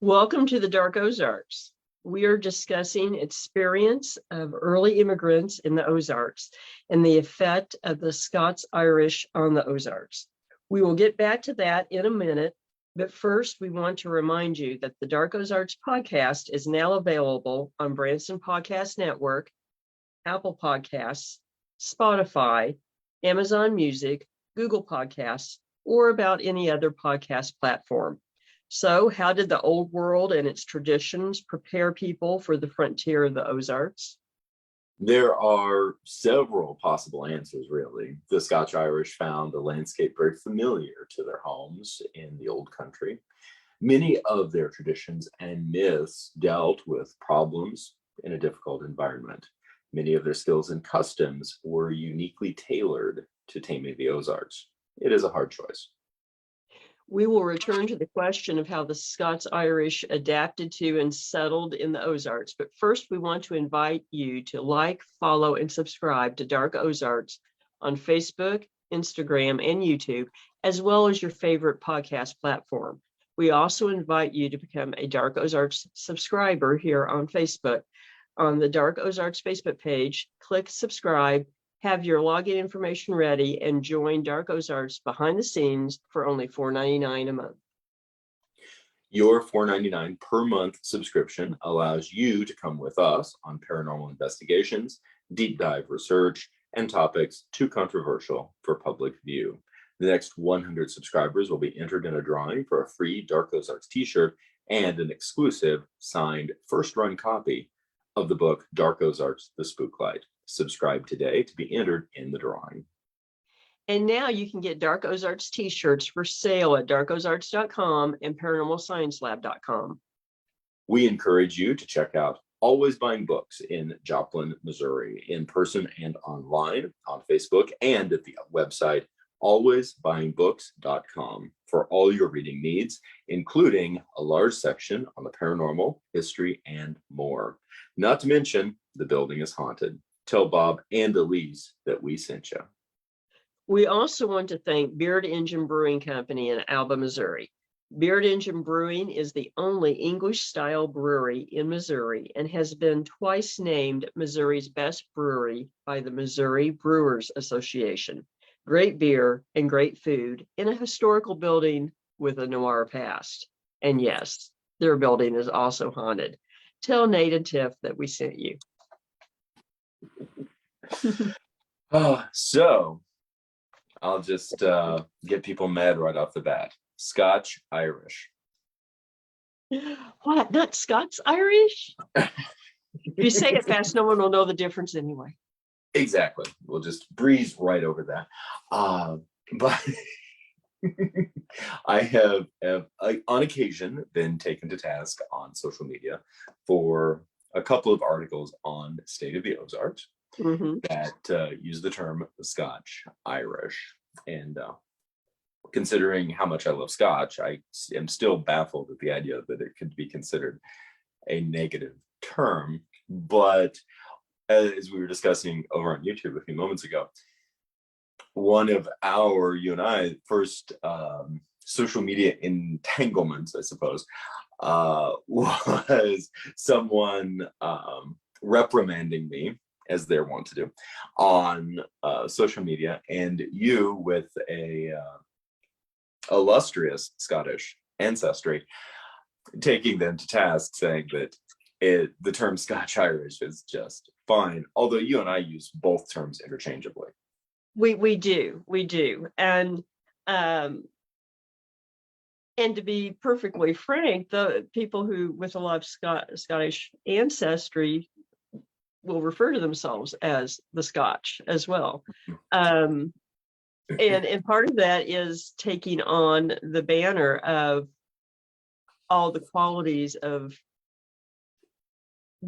Welcome to the Dark Ozarks. We are discussing experience of early immigrants in the Ozarks and the effect of the Scots-Irish on the Ozarks. We will get back to that in a minute, but first we want to remind you that the Dark Ozarks podcast is now available on Branson Podcast Network, Apple Podcasts, Spotify, Amazon Music, Google Podcasts, or about any other podcast platform. So how did the old world and its traditions prepare people for the frontier of the Ozarks? There are several possible answers, really. The Scotch-Irish found the landscape very familiar to their homes in the old country. Many of their traditions and myths dealt with problems in a difficult environment. Many of their skills and customs were uniquely tailored to taming the Ozarks. It is a hard choice. We will return to the question of how the Scots-Irish adapted to and settled in the Ozarks. But first, we want to invite you to like, follow, and subscribe to Dark Ozarks on Facebook, Instagram, and YouTube, as well as your favorite podcast platform. We also invite you to become a Dark Ozarks subscriber here on Facebook. On the Dark Ozarks Facebook page, click subscribe, have your login information ready, and join Dark Ozarks behind the scenes for only $4.99 a month. Your $4.99 per month subscription allows you to come with us on paranormal investigations, deep dive research, and topics too controversial for public view. The next 100 subscribers will be entered in a drawing for a free Dark Ozarks t-shirt and an exclusive signed first-run copy of the book Dark Ozarks, The Spooklight. Subscribe today to be entered in the drawing. And now you can get Dark Ozarks t-shirts for sale at darkozarks.com and paranormalsciencelab.com. We encourage you to check out Always Buying Books in Joplin, Missouri, in person and online on Facebook and at the website alwaysbuyingbooks.com for all your reading needs, including a large section on the paranormal, history, and more. Not to mention, the building is haunted. Tell Bob and Elise that we sent you. We also want to thank Beard Engine Brewing Company in Alba, Missouri. Beard Engine Brewing is the only English-style brewery in Missouri and has been twice named Missouri's best brewery by the Missouri Brewers Association. Great beer and great food in a historical building with a noir past. And yes, their building is also haunted. Tell Nate and Tiff that we sent you. So I'll just get people mad right off the bat. Scotch-Irish. What? Not Scots-Irish? If you say it fast, no one will know the difference anyway. Exactly. We'll just breeze right over that. But I have on occasion been taken to task on social media for a couple of articles on State of the Ozarks that use the term Scotch-Irish. And considering how much I love Scotch, I am still baffled at the idea that it could be considered a negative term. But as we were discussing over on YouTube a few moments ago, one of you and I first social media entanglements, I suppose, was someone reprimanding me, as they're wont to do, on social media, and you with a illustrious Scottish ancestry taking them to task, saying that the term Scotch-Irish is just fine, although you and I use both terms interchangeably. We do. And to be perfectly frank, the people who with a lot of Scottish ancestry will refer to themselves as the Scotch as well. And part of that is taking on the banner of all the qualities of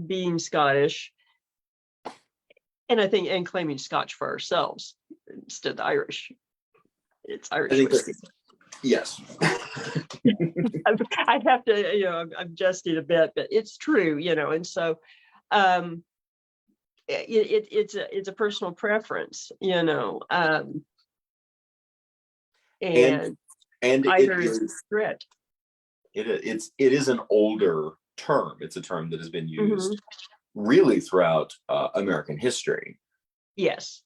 being Scottish, and I think, and claiming Scotch for ourselves instead of Irish. It's Irish whiskey. Yes. I have to, I'm jesting a bit, but it's true, and so it's a personal preference, and either is threat. It is an older term. It's a term that has been used really throughout American history. Yes.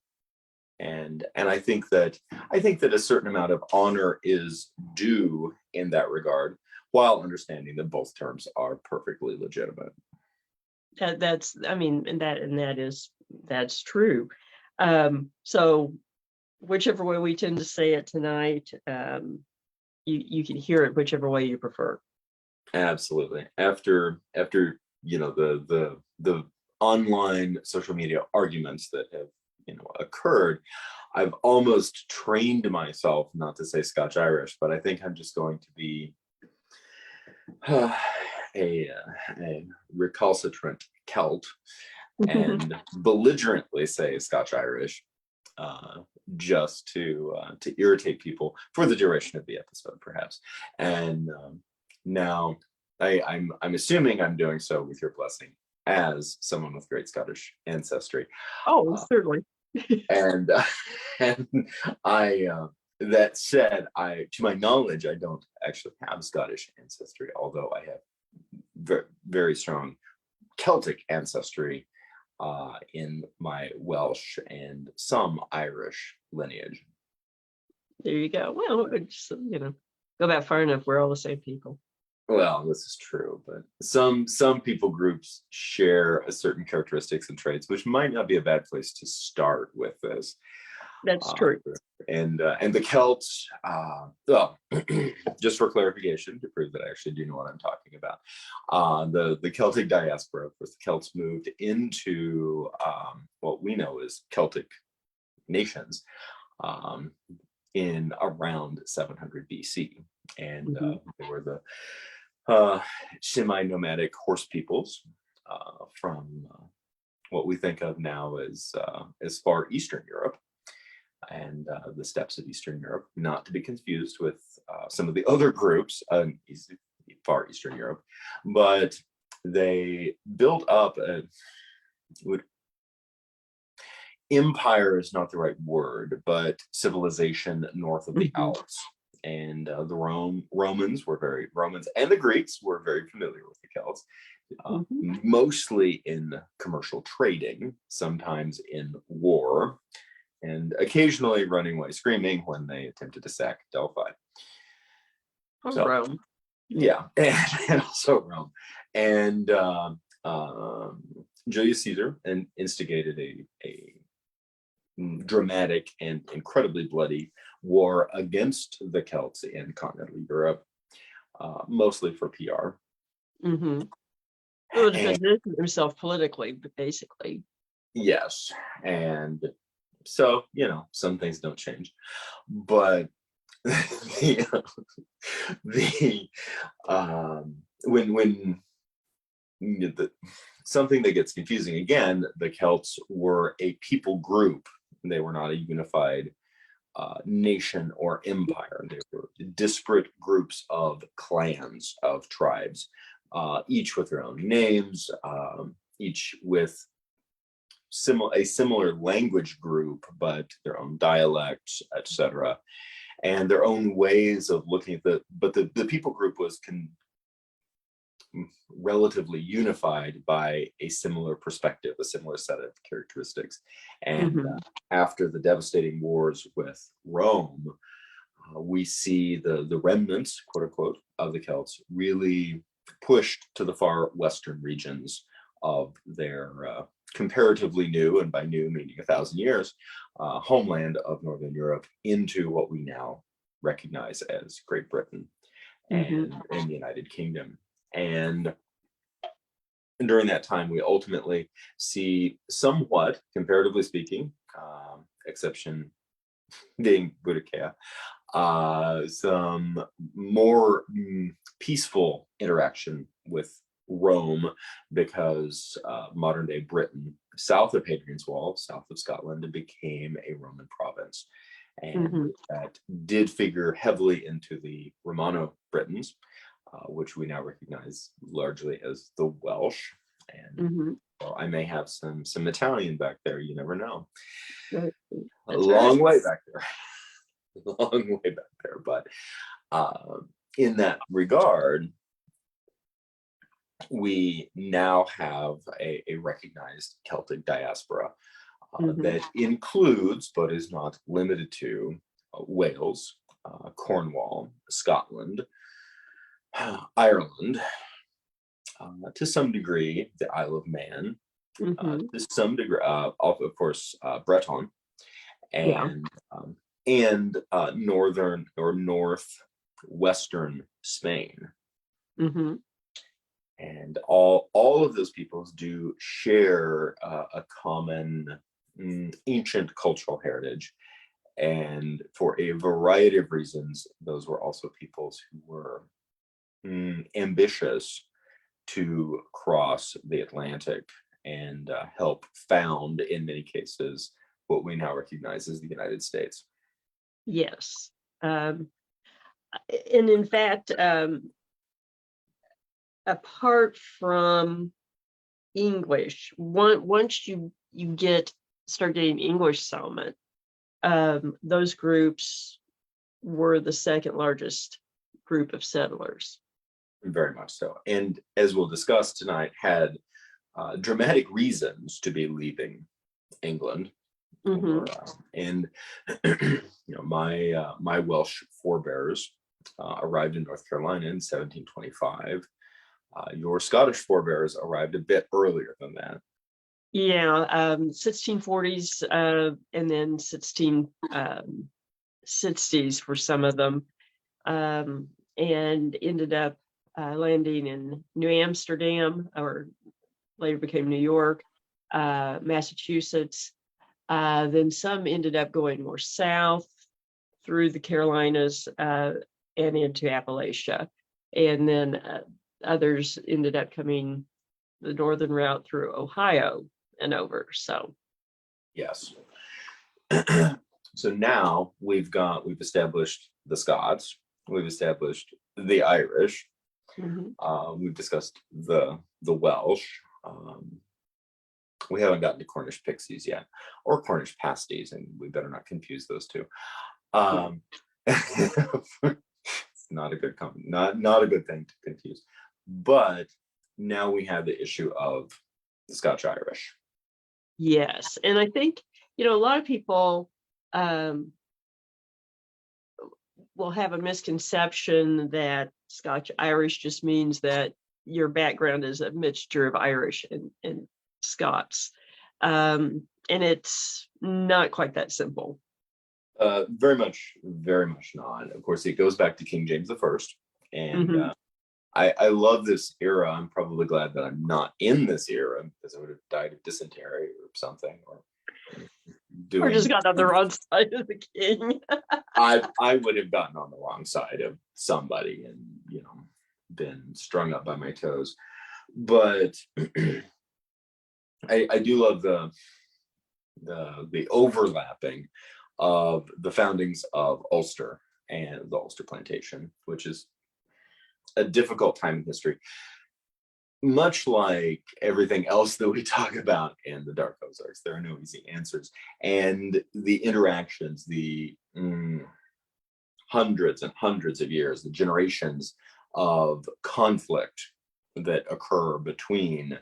And I think that a certain amount of honor is due in that regard, while understanding that both terms are perfectly legitimate. That's true. So whichever way we tend to say it tonight, you can hear it whichever way you prefer. Absolutely. After the online social media arguments that have occurred, I've almost trained myself not to say Scotch Irish, but I think I'm just going to be a recalcitrant Celt and belligerently say Scotch Irish, just to irritate people for the duration of the episode, perhaps. And now I'm assuming I'm doing so with your blessing as someone with great Scottish ancestry. Oh, certainly. And I that said, to my knowledge, I don't actually have Scottish ancestry, although I have very, very strong Celtic ancestry in my Welsh and some Irish lineage. There you go. Well, just, go back far enough, we're all the same people. Well, this is true, but some people groups share a certain characteristics and traits, which might not be a bad place to start with this. That's true. And the Celts, well, just for clarification, to prove that I actually do know what I'm talking about, the Celtic diaspora, of course, the Celts moved into what we know as Celtic nations in around 700 BC. And they were the semi-nomadic horse peoples from what we think of now as far Eastern Europe and the steppes of Eastern Europe, not to be confused with some of the other groups in far Eastern Europe, but they built up empire is not the right word, but civilization north of the Alps. And the Romans and the Greeks were very familiar with the Celts, mostly in commercial trading, sometimes in war, and occasionally running away screaming when they attempted to sack Delphi. Rome. Yeah, and also Rome. And Julius Caesar instigated a dramatic and incredibly bloody war against the Celts in continental Europe, mostly for PR. Well, defended himself politically, but basically. Yes, and so some things don't change, but something that gets confusing again, the Celts were a people group. They were not a unified nation or empire. They were disparate groups of clans, of tribes, each with their own names, each with a similar language group, but their own dialects, etc., and their own ways of looking at the people group was relatively unified by a similar perspective, a similar set of characteristics. And after the devastating wars with Rome, we see the remnants, quote unquote, of the Celts really pushed to the far western regions of their comparatively new, and by new meaning 1,000 years, homeland of Northern Europe, into what we now recognize as Great Britain and the United Kingdom. And during that time, we ultimately see somewhat, comparatively speaking, exception being Boudicca, some more peaceful interaction with Rome, because modern day Britain, south of Hadrian's Wall, south of Scotland, became a Roman province. And that did figure heavily into the Romano Britons, which we now recognize largely as the Welsh. And well, I may have some Italian back there. You never know. A long way back there. Long way back there. But in that regard, we now have a recognized Celtic diaspora that includes, but is not limited to, Wales, Cornwall, Scotland, Ireland, to some degree, the Isle of Man, to some degree, of course, Breton, Yeah. and northern or northwestern Spain. And all of those peoples do share a common ancient cultural heritage. And for a variety of reasons, those were also peoples who were ambitious to cross the Atlantic and help found, in many cases, what we now recognize as the United States. Yes. And in fact, apart from English, once you start getting English settlement, those groups were the second largest group of settlers. Very much so. And as we'll discuss tonight, had dramatic reasons to be leaving England. And my Welsh forebears arrived in North Carolina in 1725. Your Scottish forebears arrived a bit earlier than that. Yeah, 1640s and then 1660s for some of them, and ended up landing in New Amsterdam, or later became New York, Massachusetts. Then some ended up going more south through the Carolinas and into Appalachia. And then others ended up coming the northern route through Ohio and over. So, yes. So now we've established the Scots, we've established the Irish, we've discussed the Welsh. We haven't gotten to Cornish pixies yet, or Cornish pasties, and we better not confuse those two. It's not a good not a good thing to confuse. But now we have the issue of the Scotch Irish. Yes, and I think a lot of people will have a misconception that Scotch Irish just means that your background is a mixture of Irish and Scots, and it's not quite that simple. Very much not. Of course, it goes back to King James I, and I love this era. I'm probably glad that I'm not in this era, because I would have died of dysentery or something, or just got on the wrong side of the king. I would have gotten on the wrong side of somebody and been strung up by my toes. But I do love the overlapping of the foundings of Ulster and the Ulster Plantation, which is a difficult time in history, much like everything else that we talk about in the Dark Ozarks. There are no easy answers, and the interactions, the hundreds and hundreds of years, the generations of conflict that occur between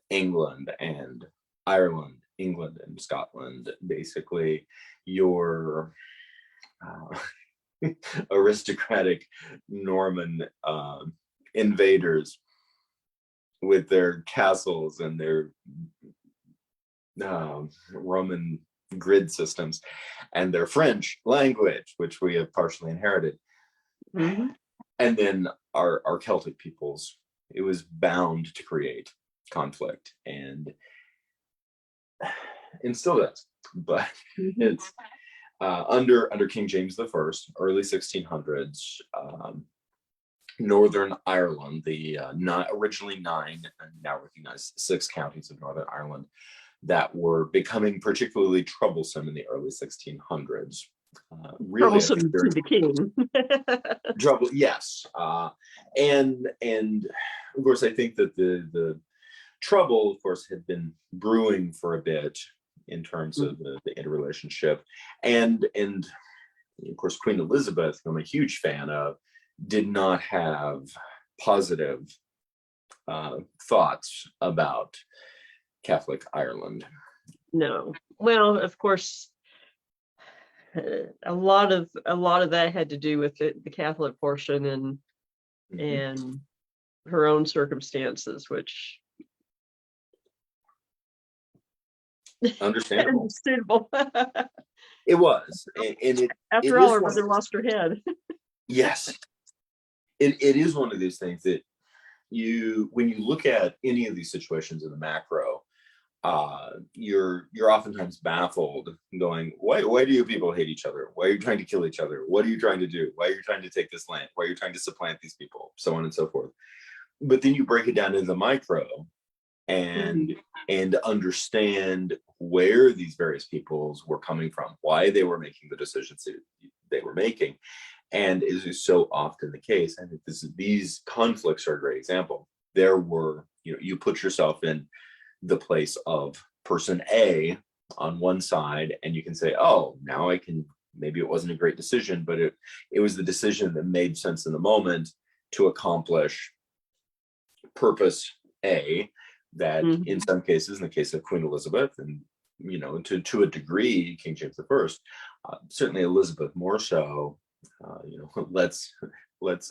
England and Ireland, England and Scotland. Basically, your aristocratic Norman invaders with their castles and their Roman grid systems and their French language, which we have partially inherited. And then our Celtic peoples, it was bound to create conflict, and still does. But it's under King James I, early 1600s, Northern Ireland, the originally 9 and now recognized 6 counties of Northern Ireland that were becoming particularly troublesome in the early 1600s. Really troublesome to the king. Trouble, yes. And of course, I think that the trouble, of course, had been brewing for a bit in terms of the interrelationship, and of course, Queen Elizabeth, who I'm a huge fan of, did not have positive thoughts about Catholic Ireland. No. Well, of course, a lot of that had to do with the Catholic portion and her own circumstances, which Understandable. understandable. It was, and it After all, is her one. mother lost her head. Yes, it is one of these things that when you look at any of these situations in the macro, you're oftentimes baffled, going, why do you people hate each other? Why are you trying to kill each other? What are you trying to do? Why are you trying to take this land? Why are you trying to supplant these people? So on and so forth. But then you break it down into the micro and understand where these various peoples were coming from, why they were making the decisions that they were making. And as is so often the case, I think these conflicts are a great example. There were, you put yourself in the place of person A on one side, and you can say, oh, now I can, maybe it wasn't a great decision, but it was the decision that made sense in the moment to accomplish purpose A, that in some cases, in the case of Queen Elizabeth, and to a degree, King James I, certainly Elizabeth more so, let's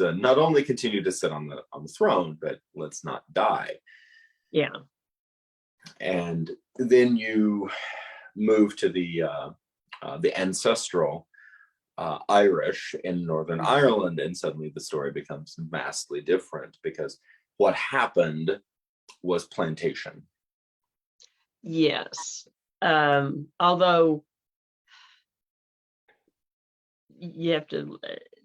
not only continue to sit on the throne, but let's not die. Yeah. And then you move to the ancestral Irish in Northern Ireland, and suddenly the story becomes vastly different, because what happened was plantation. Yes. Although you have to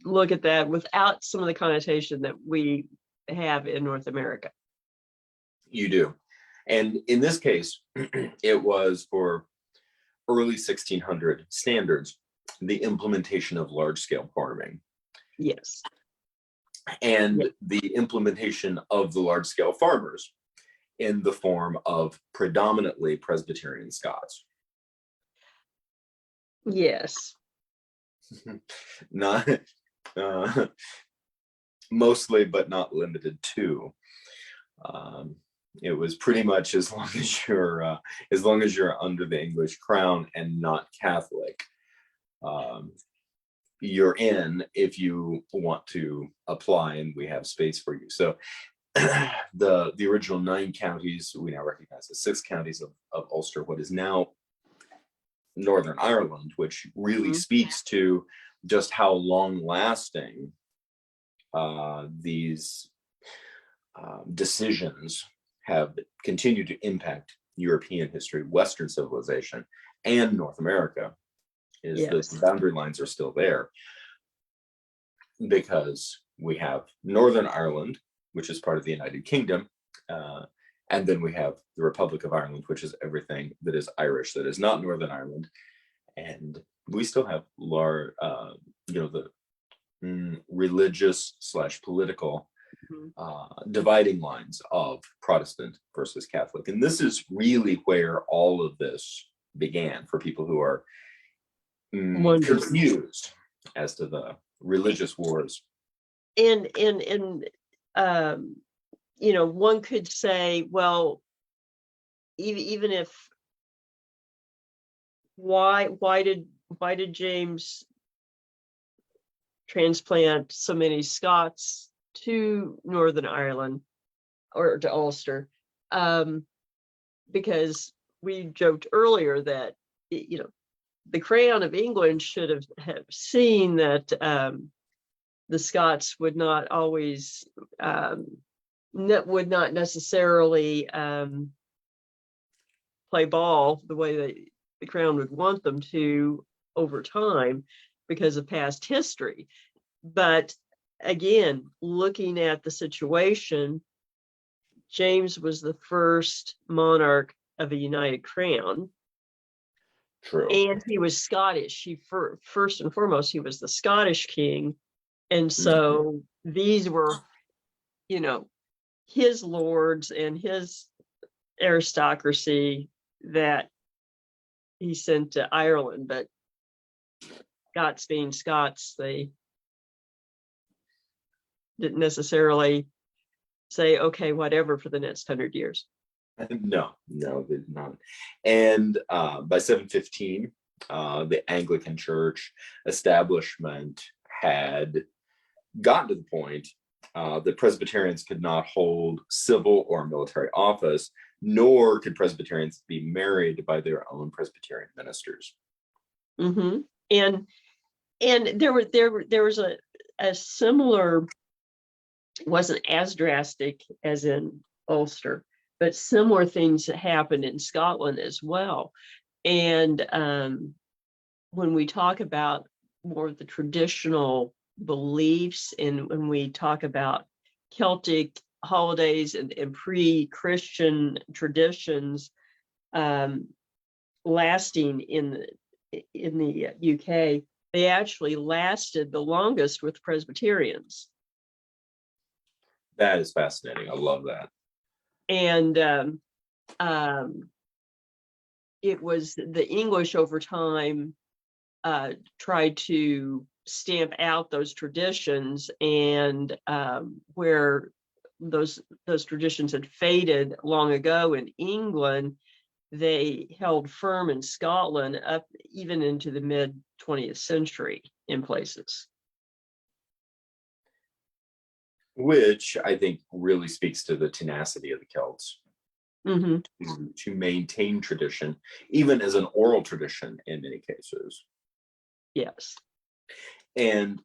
look at that without some of the connotation that we have in North America. You do. And in this case, it was, for early 1600 standards, the implementation of large-scale farming. Yes. And the implementation of the large-scale farmers in the form of predominantly Presbyterian Scots. Yes. Not mostly, but not limited to. It was pretty much as long as you're under the English crown and not Catholic, you're in if you want to apply, and we have space for you. So the original 9 counties we now recognize as 6 counties of Ulster, what is now Northern Ireland, which really speaks to just how long lasting these decisions have continued to impact European history, Western civilization, and North America. Is that the boundary lines are still there, because we have Northern Ireland, which is part of the United Kingdom, and then we have the Republic of Ireland, which is everything that is Irish, that is not Northern Ireland. And we still have the religious / political dividing lines of Protestant versus Catholic. And this is really where all of this began for people who are confused as to the religious wars. And one could say, well, even if why did James transplant so many Scots to Northern Ireland or to Ulster? Because we joked earlier that the Crown of England should have seen that the Scots would not always would not necessarily play ball the way that the Crown would want them to over time because of past history. But again, looking at the situation, James was the first monarch of a united crown. True. And he was Scottish. First and foremost, he was the Scottish king. And so these were, his lords and his aristocracy that he sent to Ireland. But Scots being Scots, they didn't necessarily say, okay, whatever for the next 100 years. No, they did not. And by 715, the Anglican Church establishment had gotten to the point that Presbyterians could not hold civil or military office, nor could Presbyterians be married by their own Presbyterian ministers. Mm-hmm. And there was a similar, wasn't as drastic as in Ulster, but similar things that happened in Scotland as well. And when we talk about more of the traditional beliefs, and when we talk about Celtic holidays and pre-Christian traditions lasting in the UK, they actually lasted the longest with Presbyterians. That is fascinating. I love that. And it was the English over time tried to stamp out those traditions, and where those traditions had faded long ago in England, they held firm in Scotland up even into the mid 20th century in places. Which I think really speaks to the tenacity of the Celts. Mm-hmm. To maintain tradition, even as an oral tradition in many cases. Yes. And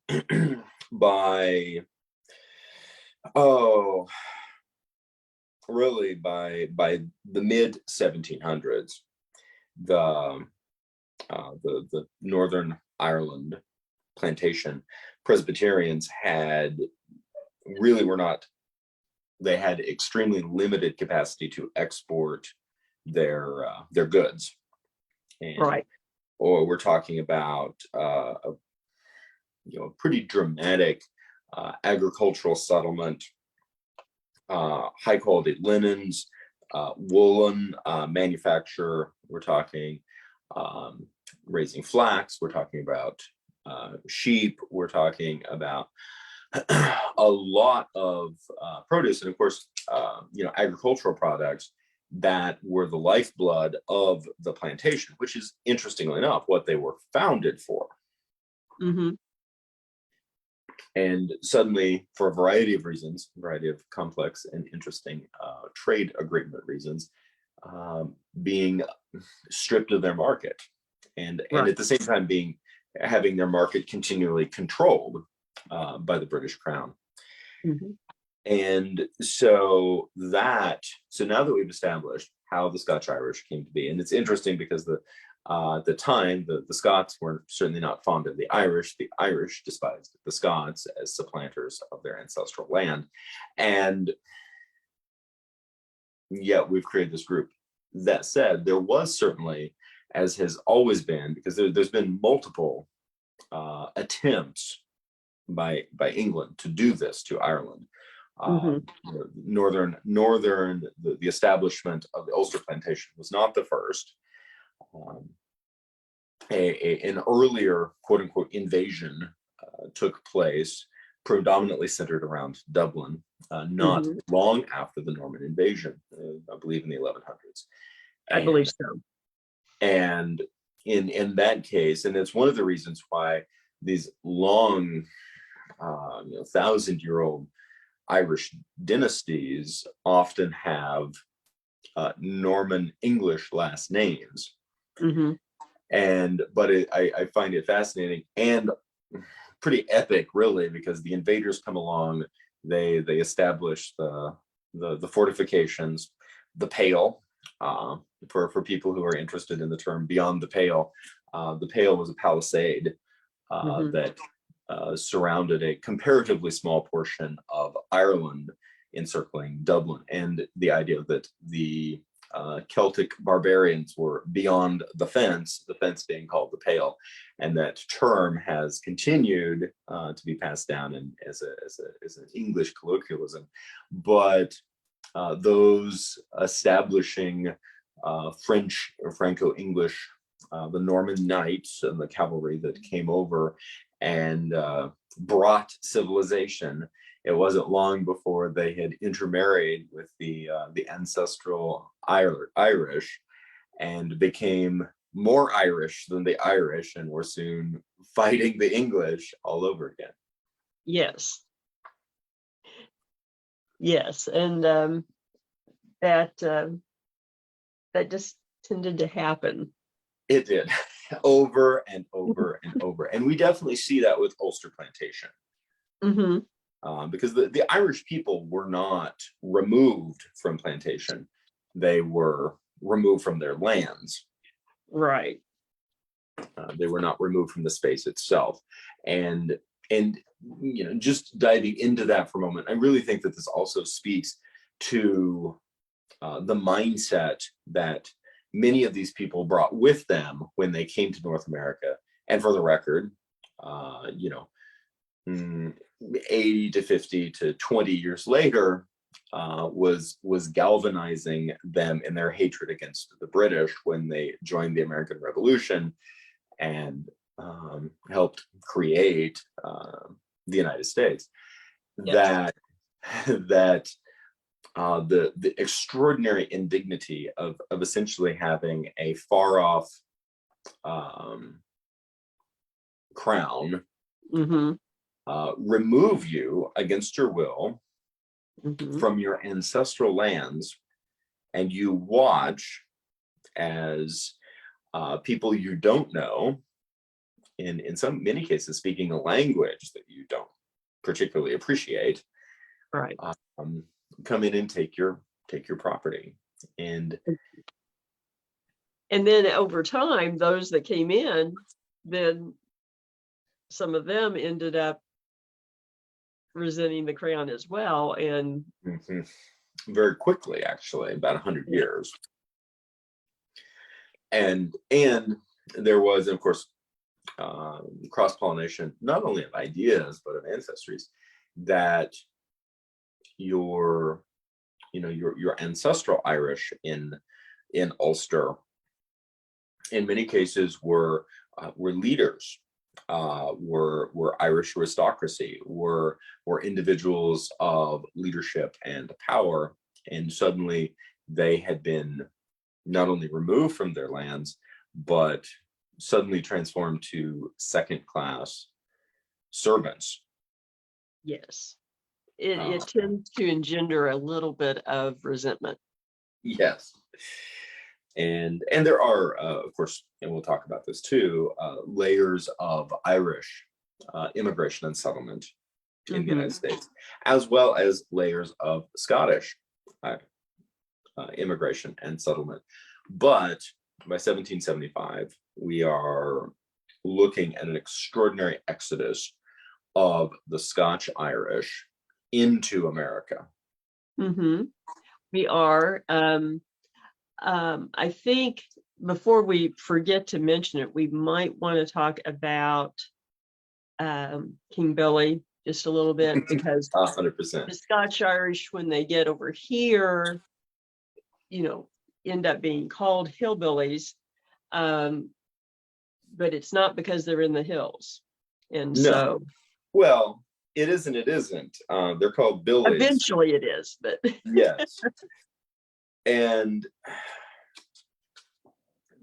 really by the mid 1700s, the Northern Ireland plantation Presbyterians they had extremely limited capacity to export their goods. And, right. Or we're talking about a pretty dramatic agricultural settlement, high quality linens, woolen manufacture. We're talking raising flax. We're talking about sheep. We're talking about a lot of produce, and of course, agricultural products that were the lifeblood of the plantation, which is, interestingly enough, what they were founded for. Mm-hmm. And suddenly, for a variety of reasons, a variety of complex and interesting trade agreement reasons, being stripped of their market, and at the same time having their market continually controlled by the British Crown. Mm-hmm. And so now that we've established how the Scotch Irish came to be, and it's interesting because at the time, the Scots were certainly not fond of the Irish. The Irish despised the Scots as supplanters of their ancestral land. And yet we've created this group. That said, there was certainly, as has always been, because there's been multiple attempts by England to do this to Ireland. Northern the establishment of the Ulster plantation was not the first. An earlier quote unquote invasion took place, predominantly centered around Dublin, not long after the Norman invasion, I believe in the 1100s. I believe so. And in that case, and it's one of the reasons why these long 1,000-year-old Irish dynasties often have Norman English last names. Mm-hmm. But I find it fascinating and pretty epic, really, because the invaders come along, they establish the fortifications, the Pale. For people who are interested in the term beyond the Pale was a palisade that surrounded a comparatively small portion of Ireland, encircling Dublin, and the idea that the Celtic barbarians were beyond the fence being called the Pale, and that term has continued to be passed down as an English colloquialism. But those establishing French or Franco-English, the Norman knights and the cavalry that came over and brought civilization it wasn't long before they had intermarried with the ancestral Irish and became more Irish than the Irish, and were soon fighting the English all over again. Yes. Yes, and that just tended to happen. It did over and over and over, and we definitely see that with Ulster Plantation. Because the Irish people were not removed from plantation; they were removed from their lands. Right. They were not removed from the space itself, and just diving into that for a moment, I really think that this also speaks to the mindset that many of these people brought with them when they came to North America. And for the record, 80 to 50 to 20 years later, was galvanizing them in their hatred against the British when they joined the American Revolution and helped create the United States. Yes. That the extraordinary indignity of essentially having a far off crown remove you against your will from your ancestral lands, and you watch as people you don't know, in many cases speaking a language that you don't particularly appreciate, right, come in and take your property. And then over time, those that came in, then some of them ended up resenting the crown as well, and very quickly, actually, about 100 years. And there was, of course, cross-pollination, not only of ideas but of ancestries, that your ancestral Irish in Ulster in many cases were leaders, were Irish aristocracy, were individuals of leadership and power, and suddenly they had been not only removed from their lands, but suddenly transformed to second-class servants. Yes, it tends to engender a little bit of resentment. Yes. And there are, of course, and we'll talk about this too, layers of Irish immigration and settlement in the United States, as well as layers of Scottish immigration and settlement. But by 1775, we are looking at an extraordinary exodus of the Scotch Irish into America. We are. I think before we forget to mention it, we might want to talk about King Billy just a little bit, because 100%. the Scotch Irish, when they get over here, end up being called hillbillies, but it's not because they're in the hills. And no. So, well, it isn't. They're called billies. Eventually it is, but yes. And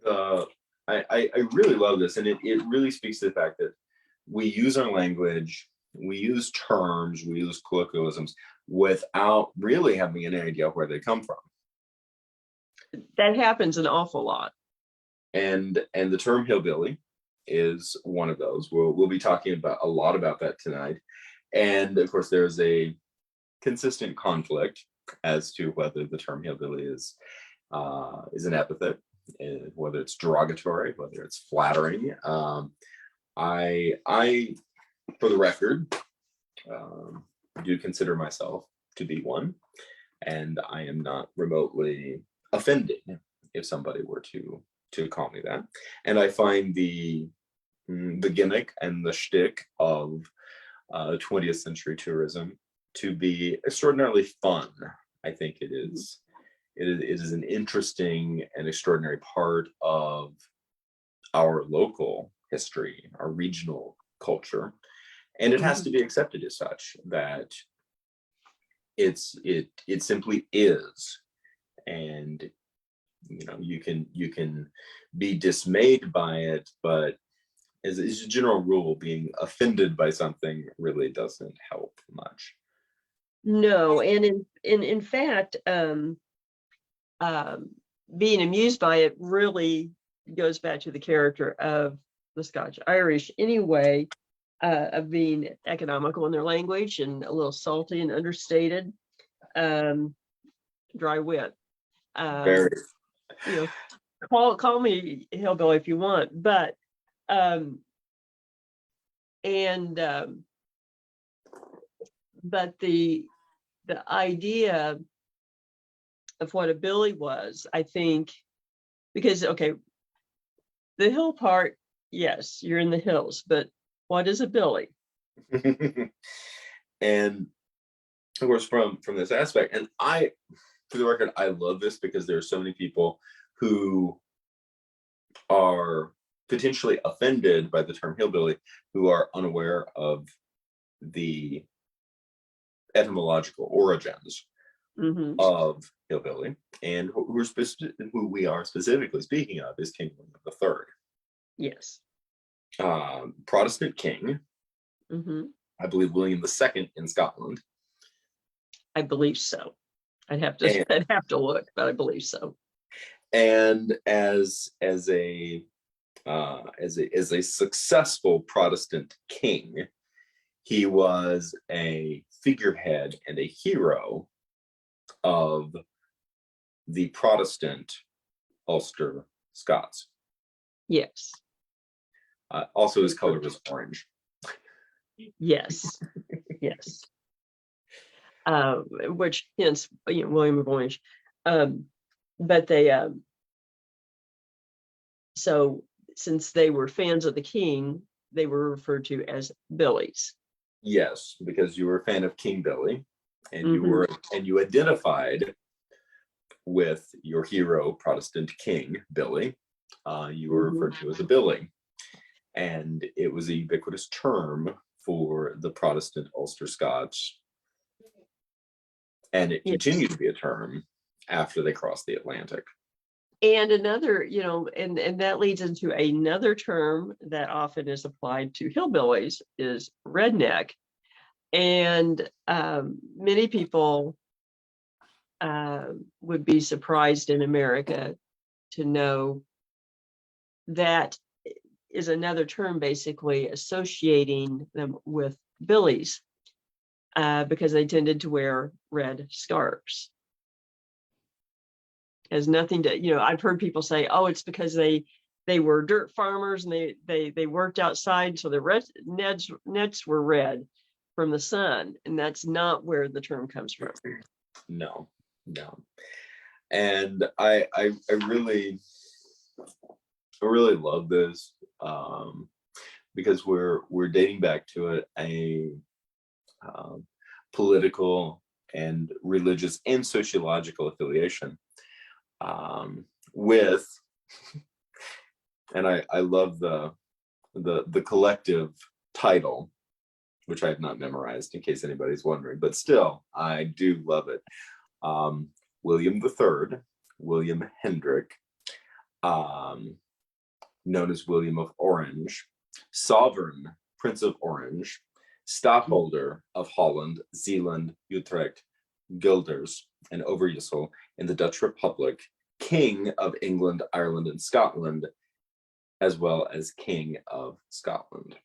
I really love this, and it really speaks to the fact that we use our language, we use terms, we use colloquialisms without really having any idea where they come from. That happens an awful lot. And the term hillbilly is one of those. We'll be talking a lot about that tonight. And of course, there's a consistent conflict as to whether the term hillbilly is an epithet, whether it's derogatory, whether it's flattering. I, for the record, do consider myself to be one, and I am not remotely offended if somebody were to call me that. And I find the gimmick and the shtick of 20th century tourism to be extraordinarily fun. I think it is. It is an interesting and extraordinary part of our local history, our regional culture, and it has to be accepted as such. That it simply is. And you can be dismayed by it, but as a general rule, being offended by something really doesn't help much. No, and in fact, being amused by it really goes back to the character of the Scotch Irish anyway, of being economical in their language and a little salty and understated, dry wit. Very. Call me hillbilly if you want, but but the idea of what a billy was, I think, because okay, the hill part, yes, you're in the hills, but what is a billy? And of course, from this aspect, and for the record, I love this because there are so many people who are potentially offended by the term hillbilly who are unaware of the etymological origins of hillbilly, and who we are specifically speaking of is King William III. Yes. Protestant king. I believe William II in Scotland. I believe so. I'd have to look, but I believe so. And as a successful Protestant king, he was a figurehead and a hero of the Protestant Ulster Scots. Yes. Also, his color was orange. Yes. Yes. Which hence, William of Orange. But they, so since they were fans of the king, they were referred to as billies. Yes, because you were a fan of King Billy, and you identified with your hero, Protestant King Billy. You were referred to as a billy, and it was a ubiquitous term for the Protestant Ulster Scots, and it continued to be a term after they crossed the Atlantic. And another, and that leads into another term that often is applied to hillbillies is redneck. And many people would be surprised in America to know that is another term basically associating them with billies, because they tended to wear red scarves. Has nothing to, I've heard people say, oh, it's because they were dirt farmers and they worked outside, so the nets were red from the sun, and that's not where the term comes from. No. And I really love this, because we're dating back to a political and religious and sociological affiliation with, and I love the collective title, which I have not memorized in case anybody's wondering, but still I do love it. William III, William Hendrick, known as William of Orange, Sovereign Prince of Orange, Stadtholder of Holland, Zeeland, Utrecht, Guelders, and Overijssel in the Dutch Republic, King of England, Ireland, and Scotland, as well as King of Scotland.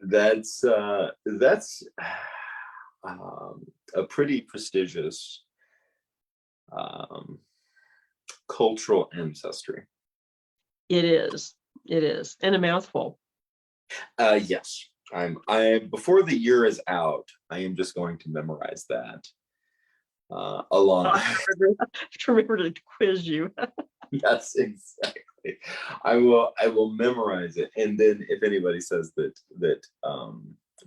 That's a pretty prestigious cultural ancestry. It is, and a mouthful. Yes, I before the year is out, I am just going to memorize that. Along. I have to remember to quiz you. Yes, exactly. I will memorize it, and then if anybody says that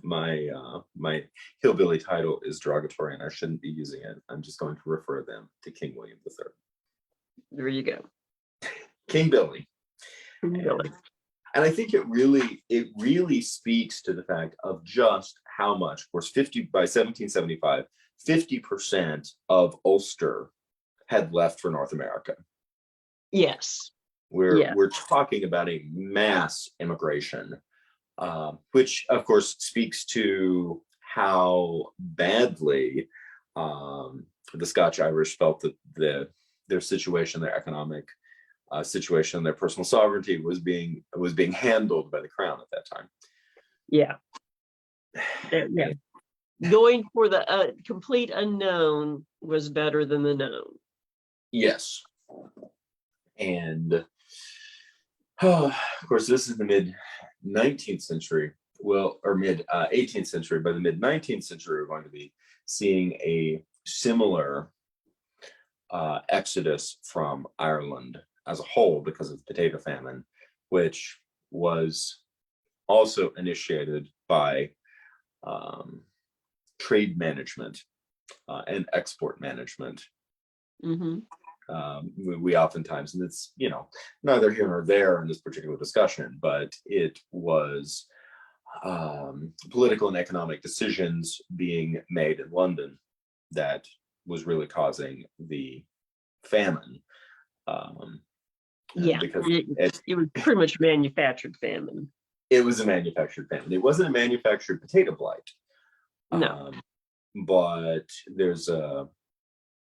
my hillbilly title is derogatory and I shouldn't be using it, I'm just going to refer them to King William III. There you go. King Billy. King Billy. And I think it really speaks to the fact of just how much, of course, 1775, 50% of Ulster had left for North America. Yes. We're talking about a mass immigration, which of course speaks to how badly the Scotch Irish felt that their situation, their economic situation, their personal sovereignty was being handled by the crown at that time. Yeah. Yeah. Going for the complete unknown was better than the known. Yes. And of course, this is the mid 19th century, or mid 18th century. By the mid 19th century, we're going to be seeing a similar exodus from Ireland as a whole because of the potato famine, which was also initiated by trade management and export management. Mm-hmm. We oftentimes, and it's neither here nor there in this particular discussion, but it was political and economic decisions being made in London that was really causing the famine. Because it was pretty much manufactured famine. It was a manufactured famine. It wasn't a manufactured potato blight. No. But there's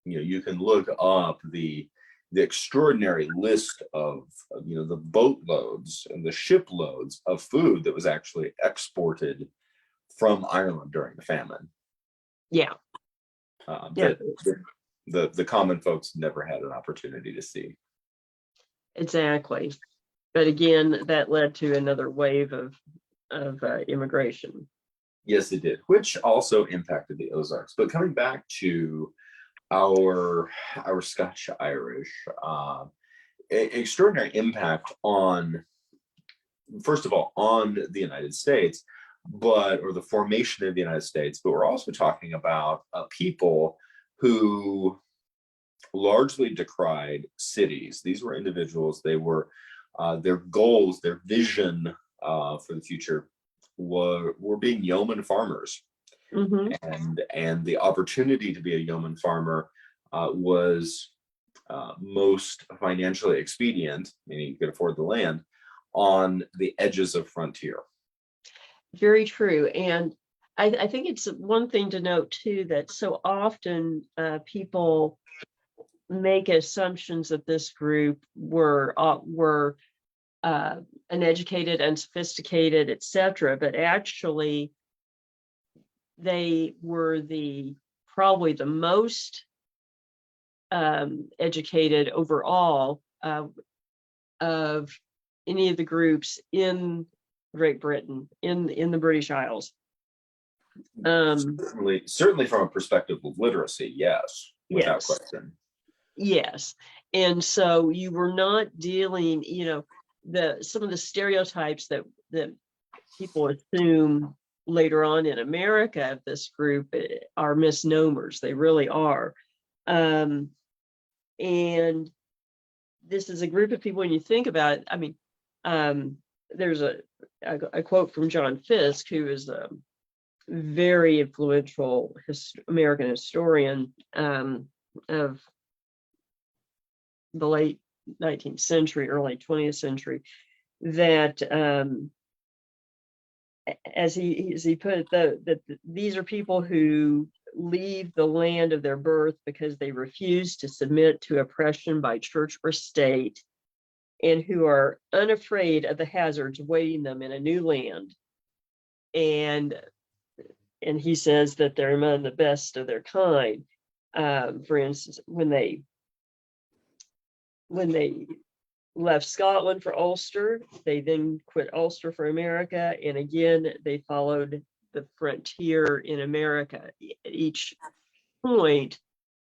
you can look up the extraordinary list of the boatloads and the shiploads of food that was actually exported from Ireland during the famine. Yeah. The common folks never had an opportunity to see. Exactly. But again, that led to another wave of immigration. Yes, it did, which also impacted the Ozarks. But coming back to our Scotch Irish, extraordinary impact on, first of all, on the United States, or the formation of the United States. But we're also talking about people who largely decried cities. These were individuals. They were their goals, their vision for the future were being yeoman farmers. Mm-hmm. And the opportunity to be a yeoman farmer was most financially expedient, meaning you could afford the land, on the edges of frontier. Very true. And I think it's one thing to note too that so often people make assumptions that this group were uneducated, unsophisticated, etc. But actually, they were probably the most educated overall of any of the groups in Great Britain, in the British Isles. Certainly from a perspective of literacy, yes, without question. Yes. And so you were not dealing, some of the stereotypes that people assume later on in America of this group are misnomers. They really are. And this is a group of people, when you think about it, I mean, there's a quote from John Fiske, who is a very influential American historian of the late 19th century, early 20th century, that as he put it, that these are people who leave the land of their birth because they refuse to submit to oppression by church or state, and who are unafraid of the hazards awaiting them in a new land. And he says that they're among the best of their kind. For instance, when they left Scotland for Ulster, they then quit Ulster for America, and again they followed the frontier in America. At each point,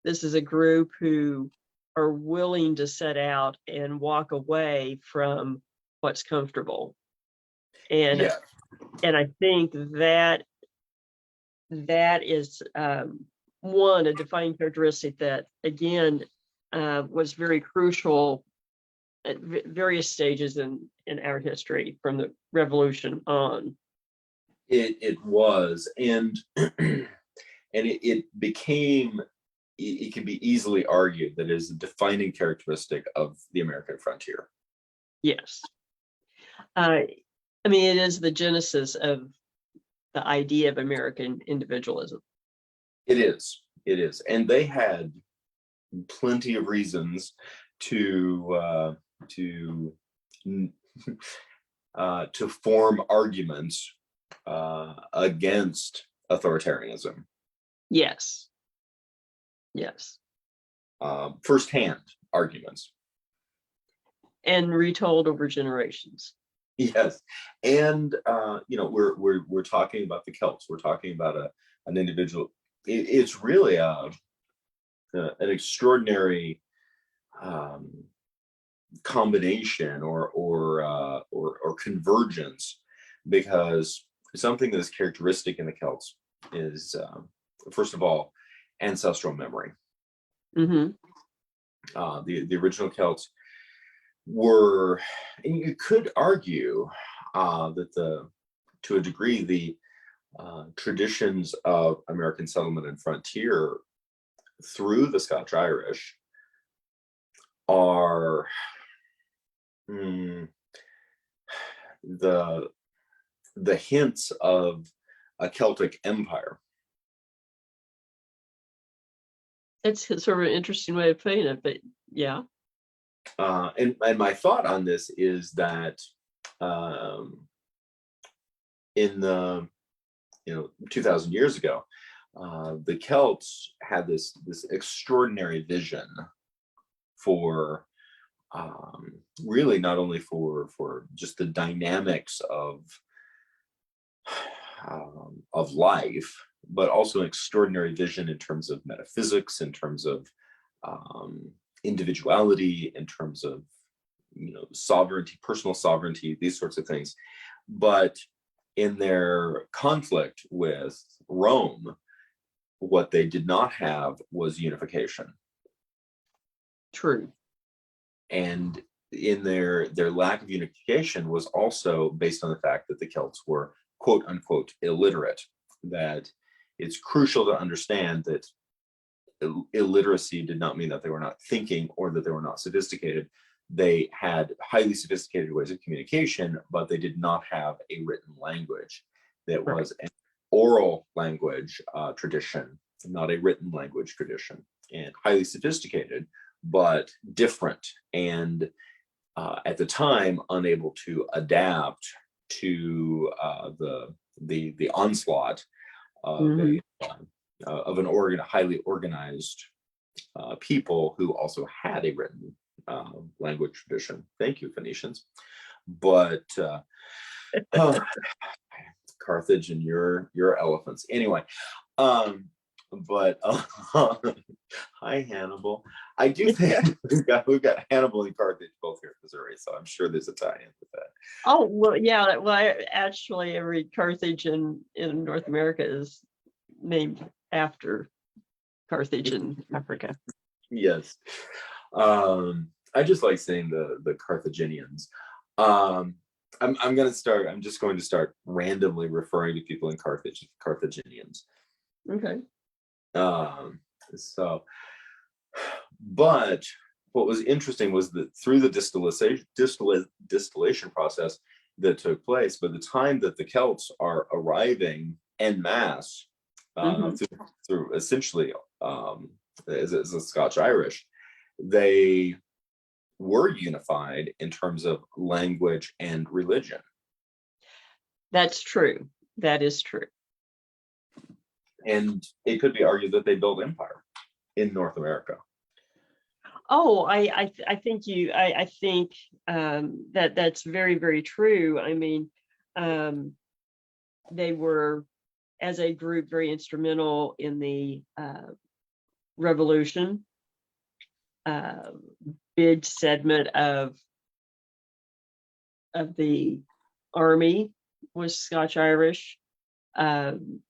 this is a group who are willing to set out and walk away from what's comfortable. And I think that is one, a defining characteristic that again was very crucial at various stages in our history from the Revolution on. It was, and and it became. It can be easily argued that it is a defining characteristic of the American frontier. Yes. I mean, it is the genesis of the idea of American individualism. It is. It is. And they had plenty of reasons to form arguments against authoritarianism. Yes. Yes. Firsthand arguments. And retold over generations. Yes, and we're talking about the Celts. We're talking about an individual. It's really an extraordinary combination or convergence, because something that is characteristic in the Celts is, first of all, ancestral memory. Mm-hmm. The original Celts were, and you could argue that to a degree, the traditions of American settlement and frontier through the Scotch Irish are the hints of a Celtic empire. It's sort of an interesting way of putting it, but yeah. And my thought on this is that in the 2,000 years ago, the Celts had this extraordinary vision for really not only for just the dynamics of life, but also an extraordinary vision in terms of metaphysics, in terms of individuality, in terms of sovereignty, personal sovereignty, these sorts of things. But in their conflict with Rome, what they did not have was unification. True. And in their lack of unification was also based on the fact that the Celts were quote unquote illiterate. That it's crucial to understand that illiteracy did not mean that they were not thinking or that they were not sophisticated. They had highly sophisticated ways of communication, but they did not have a written language that was an oral language tradition, not a written language tradition, and highly sophisticated, but different. And at the time, unable to adapt to the onslaught of an highly organized people who also had a written language tradition. Thank you, Phoenicians. But Carthage and your elephants. Anyway, but hi, Hannibal. I do think we've got Hannibal and Carthage both here in Missouri, so I'm sure there's a tie-in with that. Oh, well, yeah. Well, actually, every Carthage in North America is named after Carthage in Africa. Yes. I just like saying the Carthaginians. I'm just going to start randomly referring to people in Carthage as Carthaginians. Okay. But what was interesting was that through the distillation process that took place, by the time that the Celts are arriving en masse through essentially as a Scotch Irish, they were unified in terms of language and religion. That's true. That is true. And it could be argued that they built empire in North America. Oh, I think that's very, very true. I mean, they were, as a group, very instrumental in the Revolution. Big segment of the army was Scotch Irish, and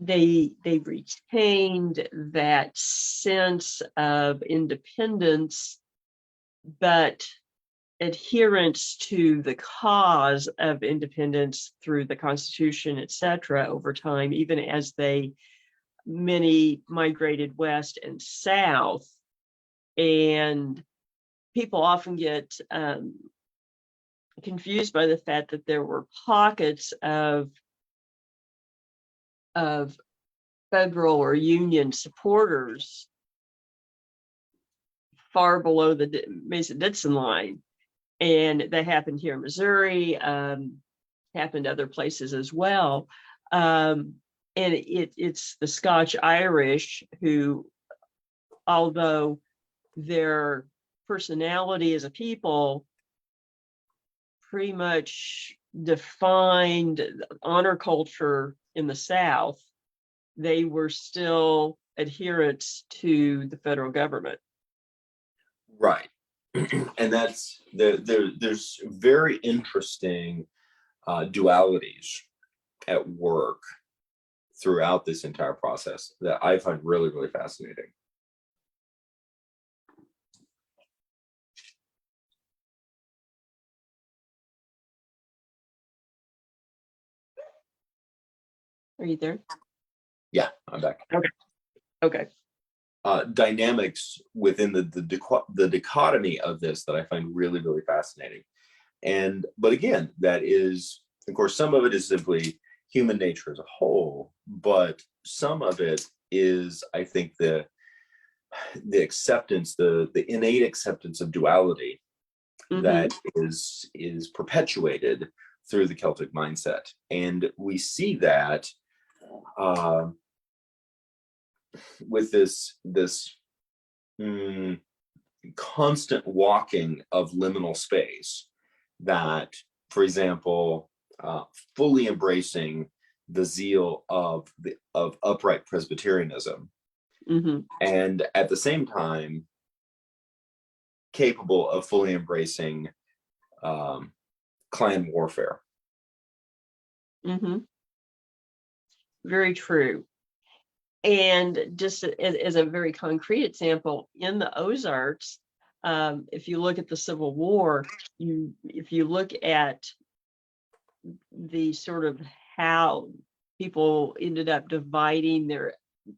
they retained that sense of independence, but adherence to the cause of independence through the Constitution, etc., over time, even as many migrated west and south. And people often get confused by the fact that there were pockets of federal or union supporters far below the Mason-Dixon line. And that happened here in Missouri, happened other places as well. And it's the Scotch Irish who, although their personality as a people pretty much defined honor culture in the South, they were still adherents to the federal government. Right. And that's there's very interesting dualities at work throughout this entire process that I find really, really fascinating. Are you there? Yeah, I'm back. Okay. Dynamics within the dichotomy of this that I find really, really fascinating. But again, that is, of course, some of it is simply human nature as a whole, but some of it is, I think, the acceptance, the innate acceptance of duality that is perpetuated through the Celtic mindset. And we see that with this constant walking of liminal space, that, for example, fully embracing the zeal of upright Presbyterianism, and at the same time capable of fully embracing clan warfare. Very true. And just as a very concrete example, in the Ozarks, if you look at the Civil War, if you look at the sort of how people ended up dividing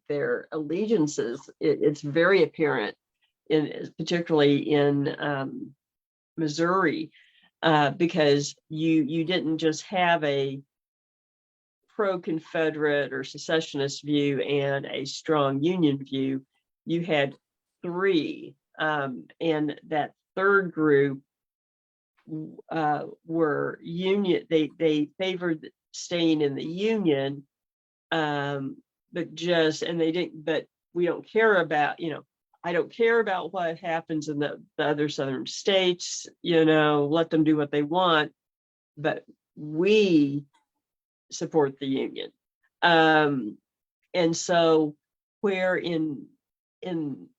their allegiances, it's very apparent, particularly in Missouri, because you didn't just have a pro-Confederate or secessionist view and a strong Union view. You had three, and that third group were Union. They favored staying in the Union, but they didn't. But we don't care about, I don't care about what happens in the other southern states. Let them do what they want, but we support the Union. And so where in the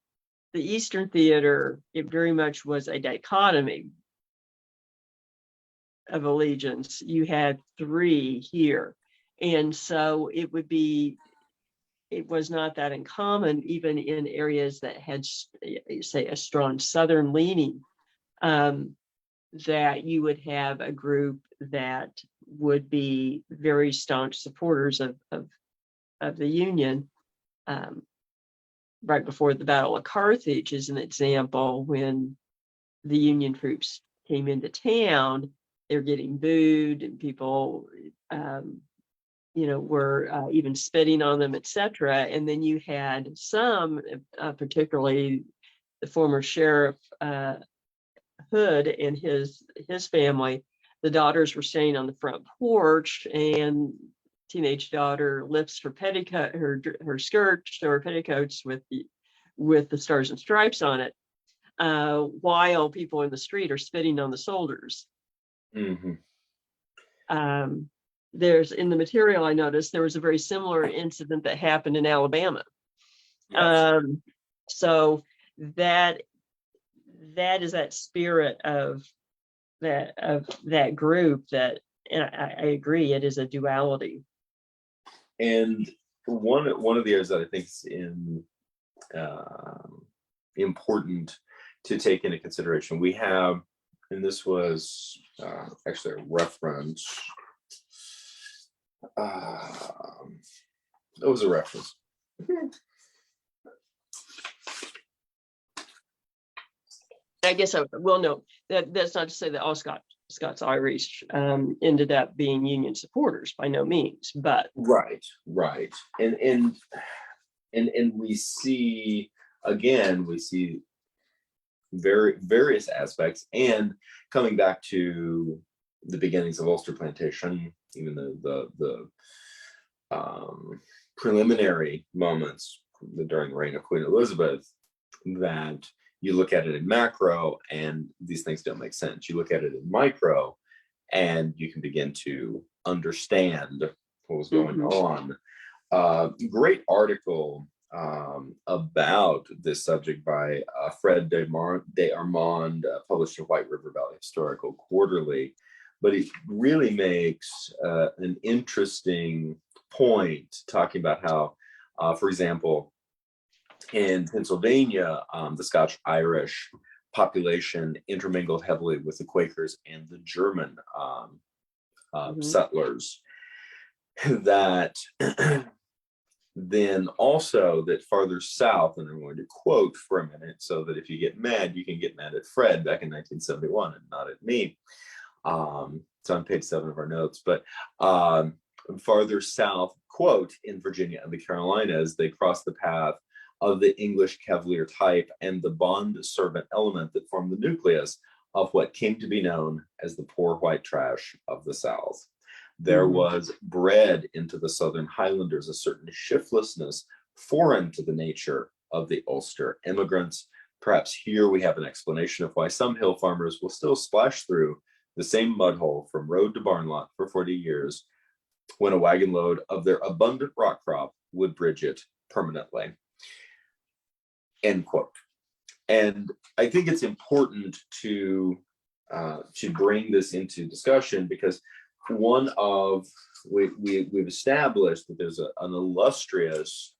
Eastern Theater, it very much was a dichotomy of allegiance. You had three here. And so it was not that uncommon, even in areas that had, say, a strong Southern leaning, that you would have a group that would be very staunch supporters of the Union. Right before the Battle of Carthage is an example, when the Union troops came into town, they're getting booed, and people, were even spitting on them, etc. And then you had some, particularly the former sheriff Hood and his family, the daughters were staying on the front porch, and teenage daughter lifts her petticoat, her skirt or petticoats with the stars and stripes on it, while people in the street are spitting on the soldiers. There's, in the material I noticed, there was a very similar incident that happened in Alabama. Yes. So that is that spirit of that group, that, and I agree, it is a duality. And one of the areas that I think is important to take into consideration. We have, and this was actually a reference. It was a reference. I guess I will note that that's not to say that all Scots Irish ended up being Union supporters, by no means, but right, and we see various aspects, and coming back to the beginnings of Ulster Plantation, even the preliminary moments during the reign of Queen Elizabeth, that you look at it in macro and these things don't make sense. You look at it in micro and you can begin to understand what was going on. Great article about this subject by Fred de Armand, published in White River Valley Historical Quarterly. But it really makes an interesting point, talking about how, for example, in Pennsylvania, the Scotch-Irish population intermingled heavily with the Quakers and the German settlers. That then also that farther south, and I'm going to quote for a minute so that if you get mad, you can get mad at Fred back in 1971 and not at me. It's on page 7 of our notes, but farther south, quote, in Virginia and the Carolinas, they crossed the path of the English Cavalier type and the bond servant element that formed the nucleus of what came to be known as the poor white trash of the South. There was bred into the Southern Highlanders a certain shiftlessness foreign to the nature of the Ulster immigrants. Perhaps here we have an explanation of why some hill farmers will still splash through the same mud hole from road to barn lot for 40 years when a wagon load of their abundant rock crop would bridge it permanently. End quote. And I think it's important to bring this into discussion because we've established that there's an illustrious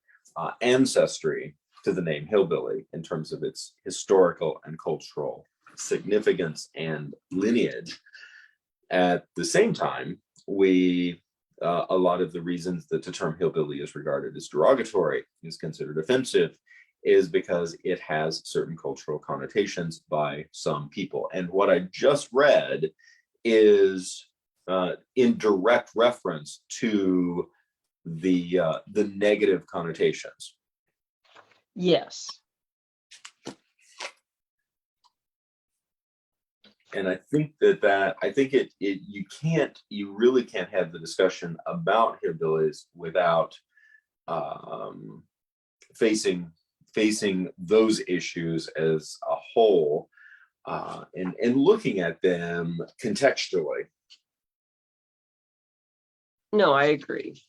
ancestry to the name Hillbilly in terms of its historical and cultural significance and lineage. At the same time, a lot of the reasons that the term hillbilly is regarded as derogatory, is considered offensive, is because it has certain cultural connotations by some people. And what I just read is in direct reference to the negative connotations. Yes. And I think you really can't have the discussion about hillbillies without facing those issues as a whole, and looking at them contextually. No, I agree.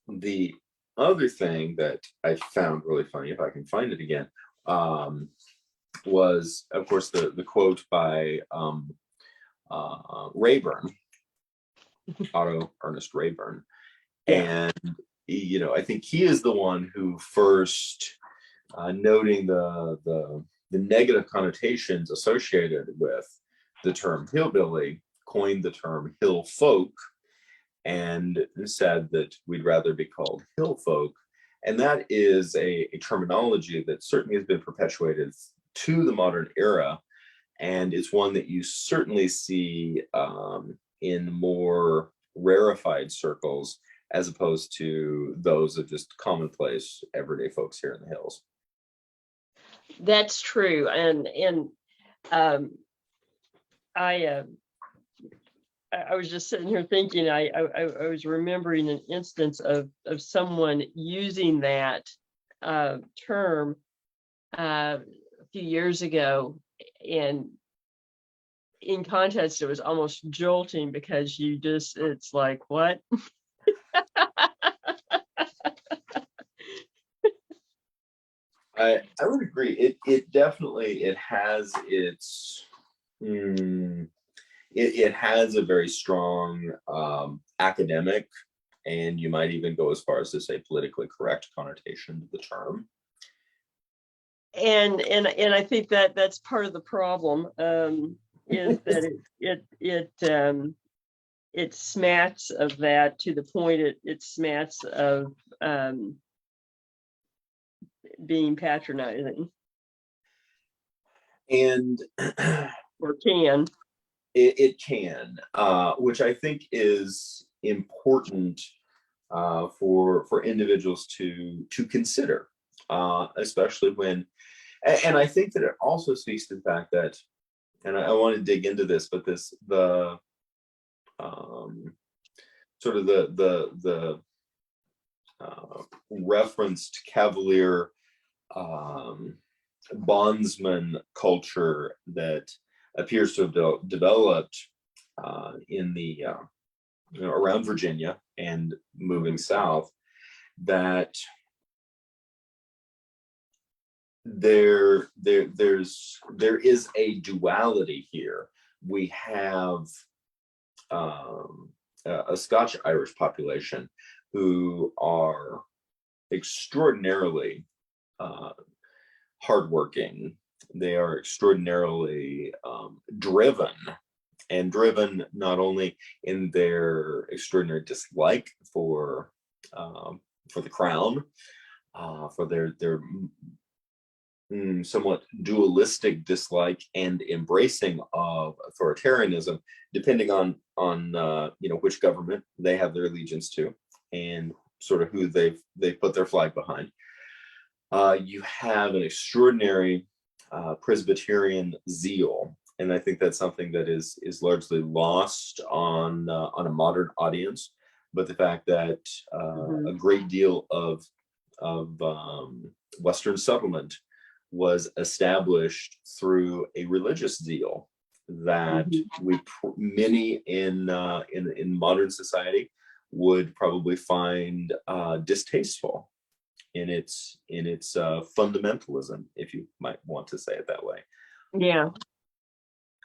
The other thing that I found really funny, if I can find it again, was, of course, the quote by Rayburn, Otto Ernest Rayburn. Yeah. And, I think he is the one who first, noting the negative connotations associated with the term hillbilly, coined the term hill folk, and said that we'd rather be called hill folk. And that is a terminology that certainly has been perpetuated to the modern era. And it's one that you certainly see in more rarefied circles, as opposed to those of just commonplace everyday folks here in the hills. That's true. And I was just sitting here thinking, I was remembering an instance of someone using that term a few years ago, and in context, it was almost jolting because it's like, what? I would agree. It definitely, it has its it has a very strong academic, and you might even go as far as to say politically correct connotation to the term. And I think that that's part of the problem, is that it smacks of that, to the point it smacks of being patronizing. And or can. It can, which I think is important for individuals to consider, especially when, and I think that it also speaks to the fact that, and I want to dig into this, but the sort of the referenced cavalier bondsman culture that appears to have developed in the around Virginia and moving south, that there is a duality here. We have a Scotch Irish population who are extraordinarily hardworking. They are extraordinarily driven, and driven not only in their extraordinary dislike for the crown, for their somewhat dualistic dislike and embracing of authoritarianism, depending on which government they have their allegiance to and sort of who they've put their flag behind. You have an extraordinary Presbyterian zeal, and I think that's something that is largely lost on a modern audience. But the fact that a great deal of Western settlement was established through a religious zeal that many in modern society would probably find distasteful in its fundamentalism, if you might want to say it that way. Yeah.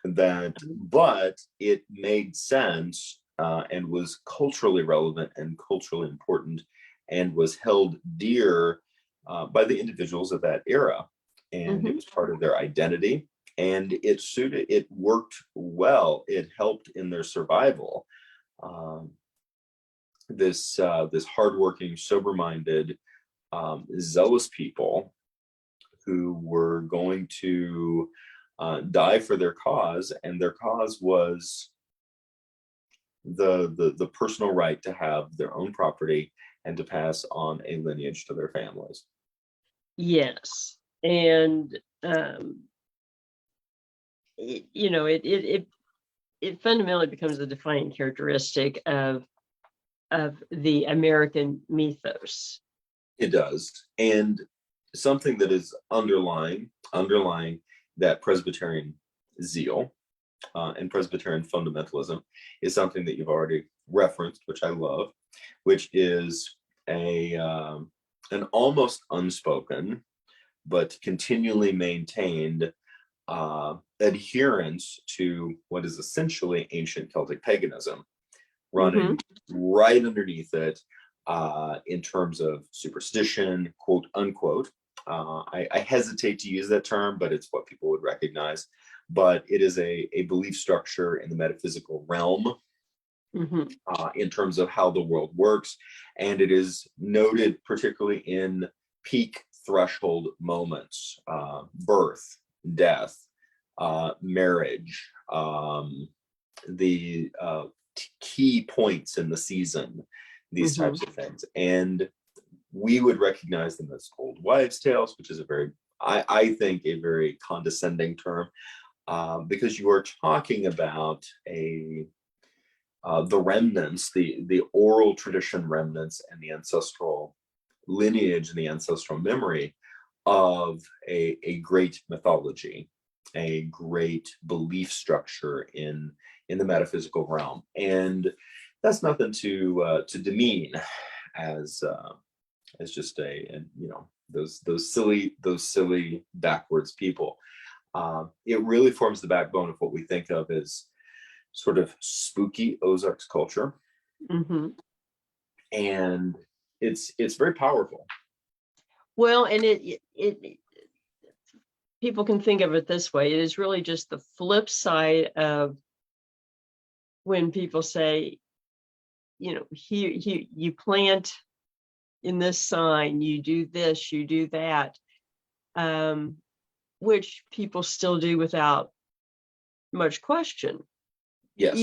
But it made sense and was culturally relevant and culturally important, and was held dear by the individuals of that era, and it was part of their identity, and it worked well. It helped in their survival. This hardworking, sober-minded, zealous people who were going to die for their cause, and their cause was the personal right to have their own property and to pass on a lineage to their families. Yes, and it fundamentally becomes a defining characteristic of the American mythos. It does, and something that is underlying that Presbyterian zeal and Presbyterian fundamentalism is something that you've already referenced, which I love, which is an almost unspoken but continually maintained adherence to what is essentially ancient Celtic paganism, running right underneath it in terms of superstition, quote unquote. I hesitate to use that term, but it's what people would recognize. But it is a belief structure in the metaphysical realm in terms of how the world works. And it is noted particularly in peak threshold moments, birth, death, marriage, the key points in the season, these types of things. And we would recognize them as old wives' tales, which is I think a very condescending term, because you are talking about the remnants, the oral tradition remnants, and the ancestral lineage and the ancestral memory of a great mythology, a great belief structure in the metaphysical realm. And that's nothing to demean as just those silly backwards people. It really forms the backbone of what we think of as sort of spooky Ozarks culture, and it's very powerful. Well, and it people can think of it this way. It is really just the flip side of when people say, here you plant in this sign, you do this, you do that, which people still do without much question. Yes.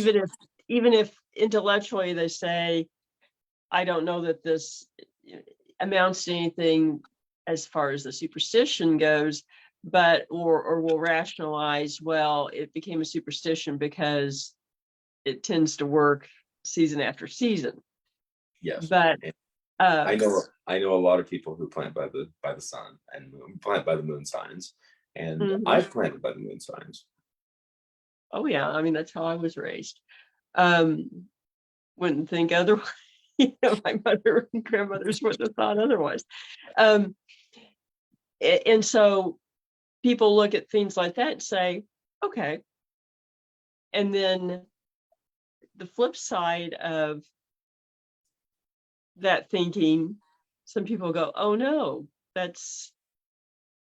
Even if intellectually they say, I don't know that this amounts to anything as far as the superstition goes, but or will rationalize, well, it became a superstition because it tends to work season after season. Yes. But I know a lot of people who plant by the sun and plant by the moon signs, and I've planted by the moon signs. Oh yeah, I mean, that's how I was raised. Wouldn't think otherwise. My mother and grandmothers wouldn't have thought otherwise. And so people look at things like that and say, okay. And then the flip side of that thinking, some people go, oh no, that's,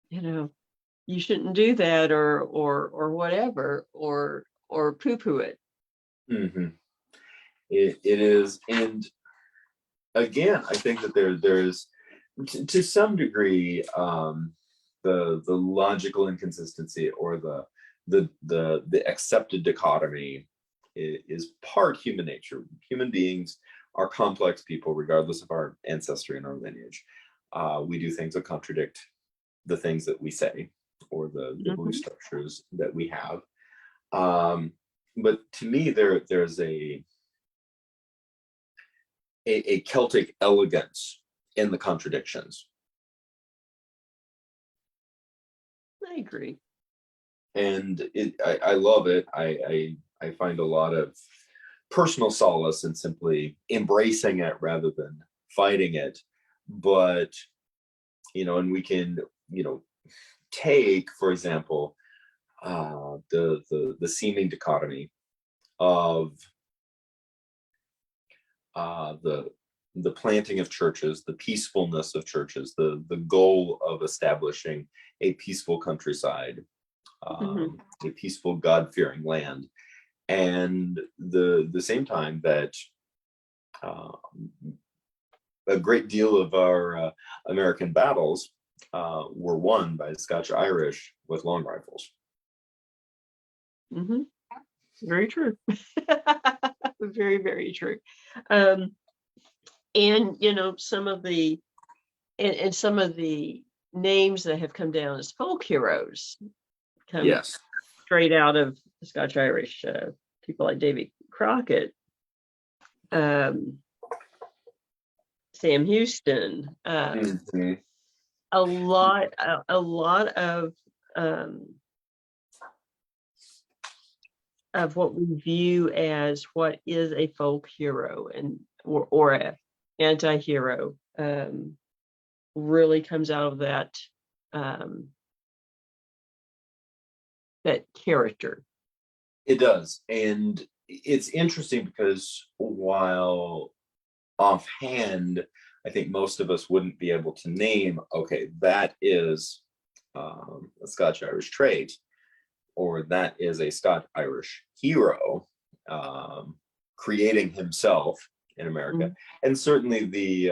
you shouldn't do that, or whatever, or poo-poo it. It is, and again, I think that there's to some degree the logical inconsistency, or the accepted dichotomy is part human nature. Human beings are complex people, regardless of our ancestry and our lineage. We do things that contradict the things that we say, or the belief structures that we have. But to me, there's a Celtic elegance in the contradictions. I agree. And I love it. I find a lot of personal solace in simply embracing it rather than fighting it. But, and we can, take, for example, the seeming dichotomy of the planting of churches, the peacefulness of churches, the goal of establishing a peaceful countryside, a peaceful, God-fearing land, and the same time that a great deal of our American battles were won by the Scotch Irish with long rifles. Very true. Very, very true. And some of the names that have come down as folk heroes come straight out of the Scotch Irish, people like Davy Crockett, Sam Houston, a lot of what we view as what is a folk hero or a anti-hero really comes out of that that character. It does. And it's interesting because while offhand, I think most of us wouldn't be able to name, okay, that is a Scotch-Irish trait, or that is a Scotch-Irish hero creating himself in America. And certainly the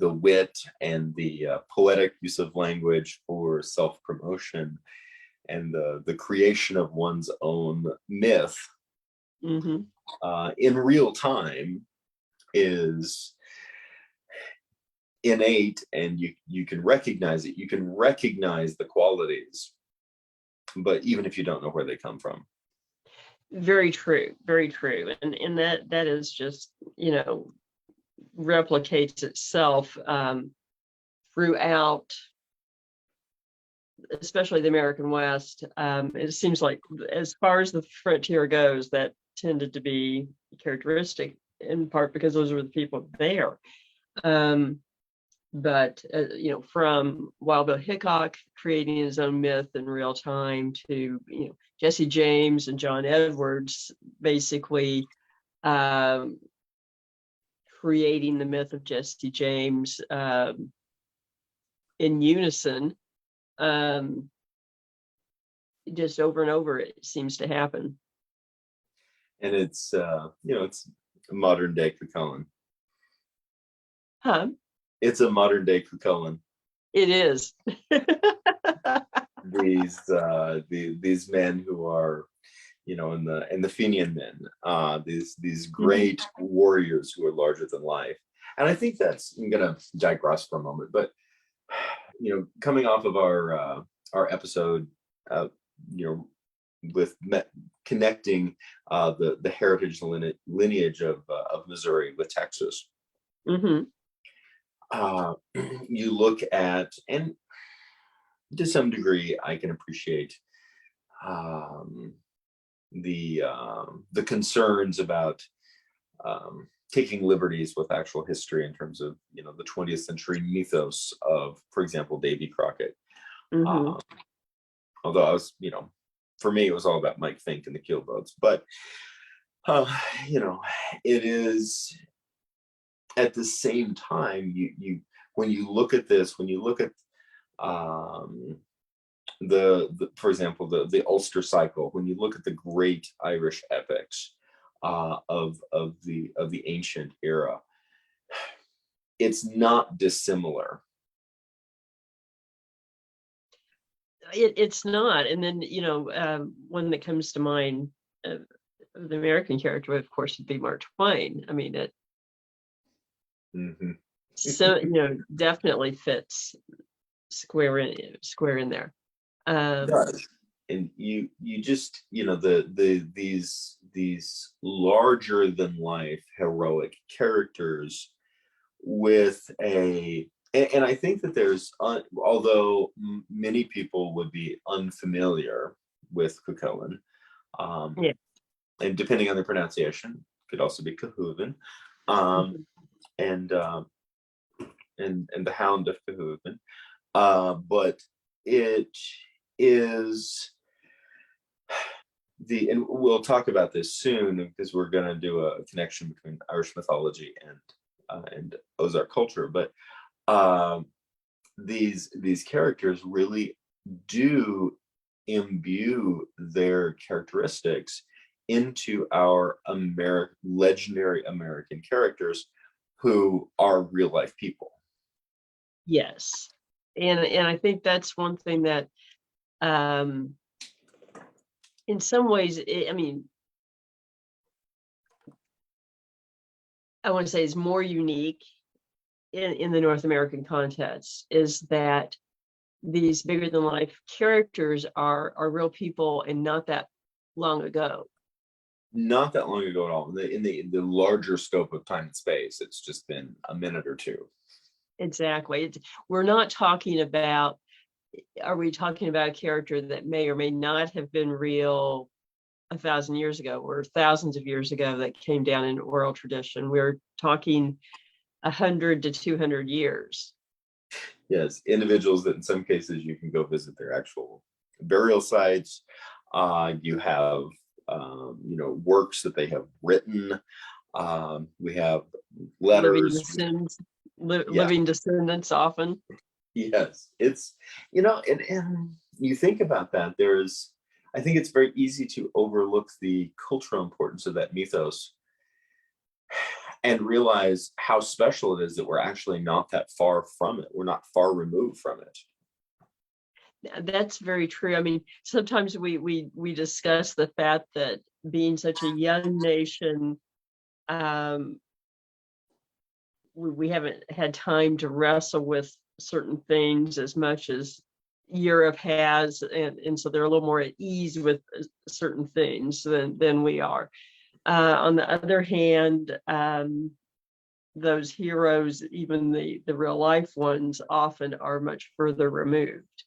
wit and the poetic use of language for self-promotion, and the creation of one's own myth in real time is innate, and you can recognize it. You can recognize the qualities, but even if you don't know where they come from. Very true, very true. And that is just, replicates itself throughout, especially the American West. It seems like as far as the frontier goes, that tended to be characteristic, in part because those were the people there. But from Wild Bill Hickok creating his own myth in real time to Jesse James and John Edwards basically creating the myth of Jesse James in unison, just over and over, it seems to happen. And it's it's a modern day Cuchulainn. Huh? It's a modern day Cuchulainn. It is. These men who are, in the Fenian men, these great warriors who are larger than life. And I think I'm gonna digress for a moment, but coming off of our episode, with connecting the heritage lineage of Missouri with Texas. Mm-hmm. You look at, and to some degree, I can appreciate the concerns about taking liberties with actual history in terms of the 20th century mythos of, for example, Davy Crockett. Mm-hmm. Although I was, for me, it was all about Mike Fink and the keelboats. But it is at the same time, you when you look at this, when you look at the for example, the Ulster cycle, when you look at the great Irish epics of the ancient era, it's not dissimilar. It's not. And then one that comes to mind, the American character, of course, would be Mark Twain. I mean, it so definitely fits square in there. It does. And you just these larger than life heroic characters with and I think that there's although many people would be unfamiliar with Cuchulainn, and depending on the pronunciation, could also be Cahuvin, and the Hound of Cahuvin, but it is and we'll talk about this soon because we're going to do a connection between Irish mythology and Ozark culture, but these characters really do imbue their characteristics into our legendary American characters who are real life people. Yes. And I think that's one thing that in some ways, I want to say is more unique in the North American context, is that these bigger than life characters are real people and not that long ago. Not that long ago at all. In the larger scope of time and space, it's just been a minute or two. Exactly. We're not talking about, are we talking about a character that may or may not have been real 1,000 years ago or thousands of years ago that came down in oral tradition? We're talking 100 to 200 years. Yes, individuals that in some cases you can go visit their actual burial sites. You have works that they have written. We have letters. Living descendants often. Yes, it's and you think about that. I think it's very easy to overlook the cultural importance of that mythos and realize how special it is that we're actually not that far from it. We're not far removed from it. That's very true. I mean, sometimes we discuss the fact that being such a young nation, we haven't had time to wrestle with certain things as much as Europe has, and so they're a little more at ease with certain things than we are. On the other hand, those heroes, even the real life ones, often are much further removed.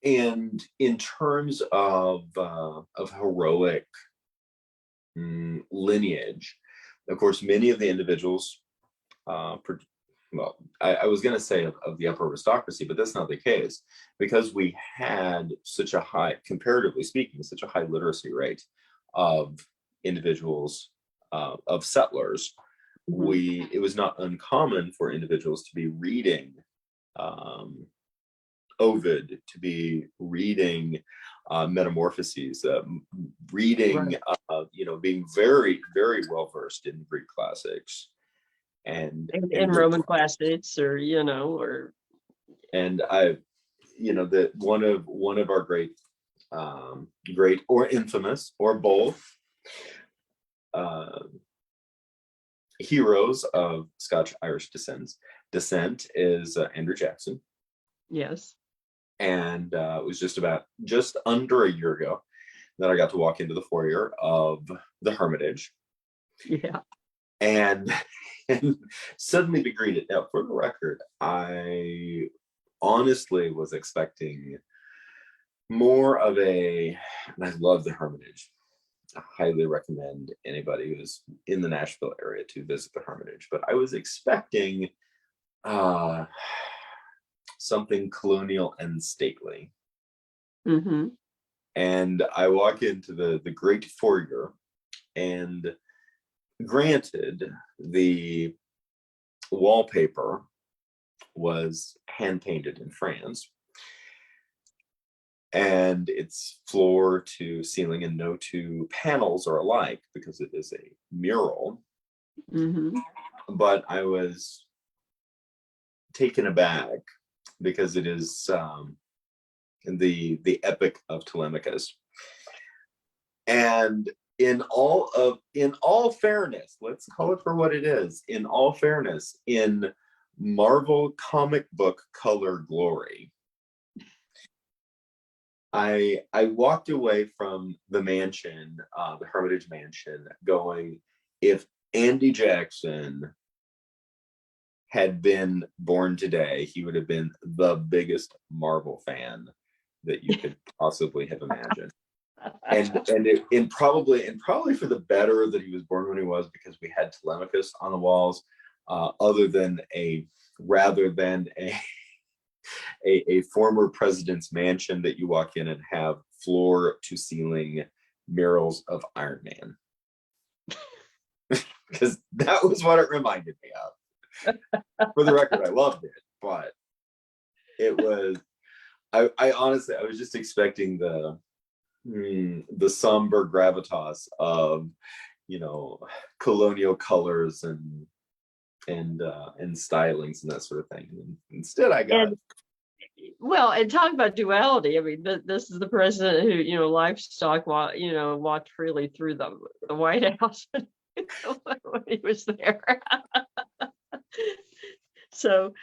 And in terms of heroic lineage, of course, many of the individuals well, I was going to say of the upper aristocracy, but that's not the case, because we had such a high, comparatively speaking, such a high literacy rate of individuals, of settlers. It was not uncommon for individuals to be reading Ovid, to be reading Metamorphoses, reading, being very, very well versed in Greek classics, and Roman classics, or and I, that one of our great, great or infamous or both, heroes of Scotch Irish descent is Andrew Jackson. Yes. And it was just under a year ago that I got to walk into the foyer of the Hermitage. Yeah. And suddenly be greeted. Now, for the record, I honestly was expecting more of and I love the Hermitage. I highly recommend anybody who's in the Nashville area to visit the Hermitage. But I was expecting something colonial and stately. Mm-hmm. And I walk into the great foyer, and granted, the wallpaper was hand painted in France, and its floor to ceiling and no two panels are alike because it is a mural. Mm-hmm. But I was taken aback because it is the Epic of Telemachus. And in all fairness, let's call it for what it is, in all fairness, in Marvel comic book color glory, I walked away from the mansion, the Hermitage Mansion, going, if Andy Jackson had been born today, he would have been the biggest Marvel fan that you could possibly have imagined. And probably for the better that he was born when he was, because we had Telemachus on the walls, rather than a former president's mansion that you walk in and have floor to ceiling murals of Iron Man. Because that was what it reminded me of. For the record, I loved it, but it was, I honestly, I was just expecting the somber gravitas of, colonial colors and stylings and that sort of thing. And instead I got, and talk about duality. I mean, this is the president who, livestock, walked freely through the White House when he was there. So,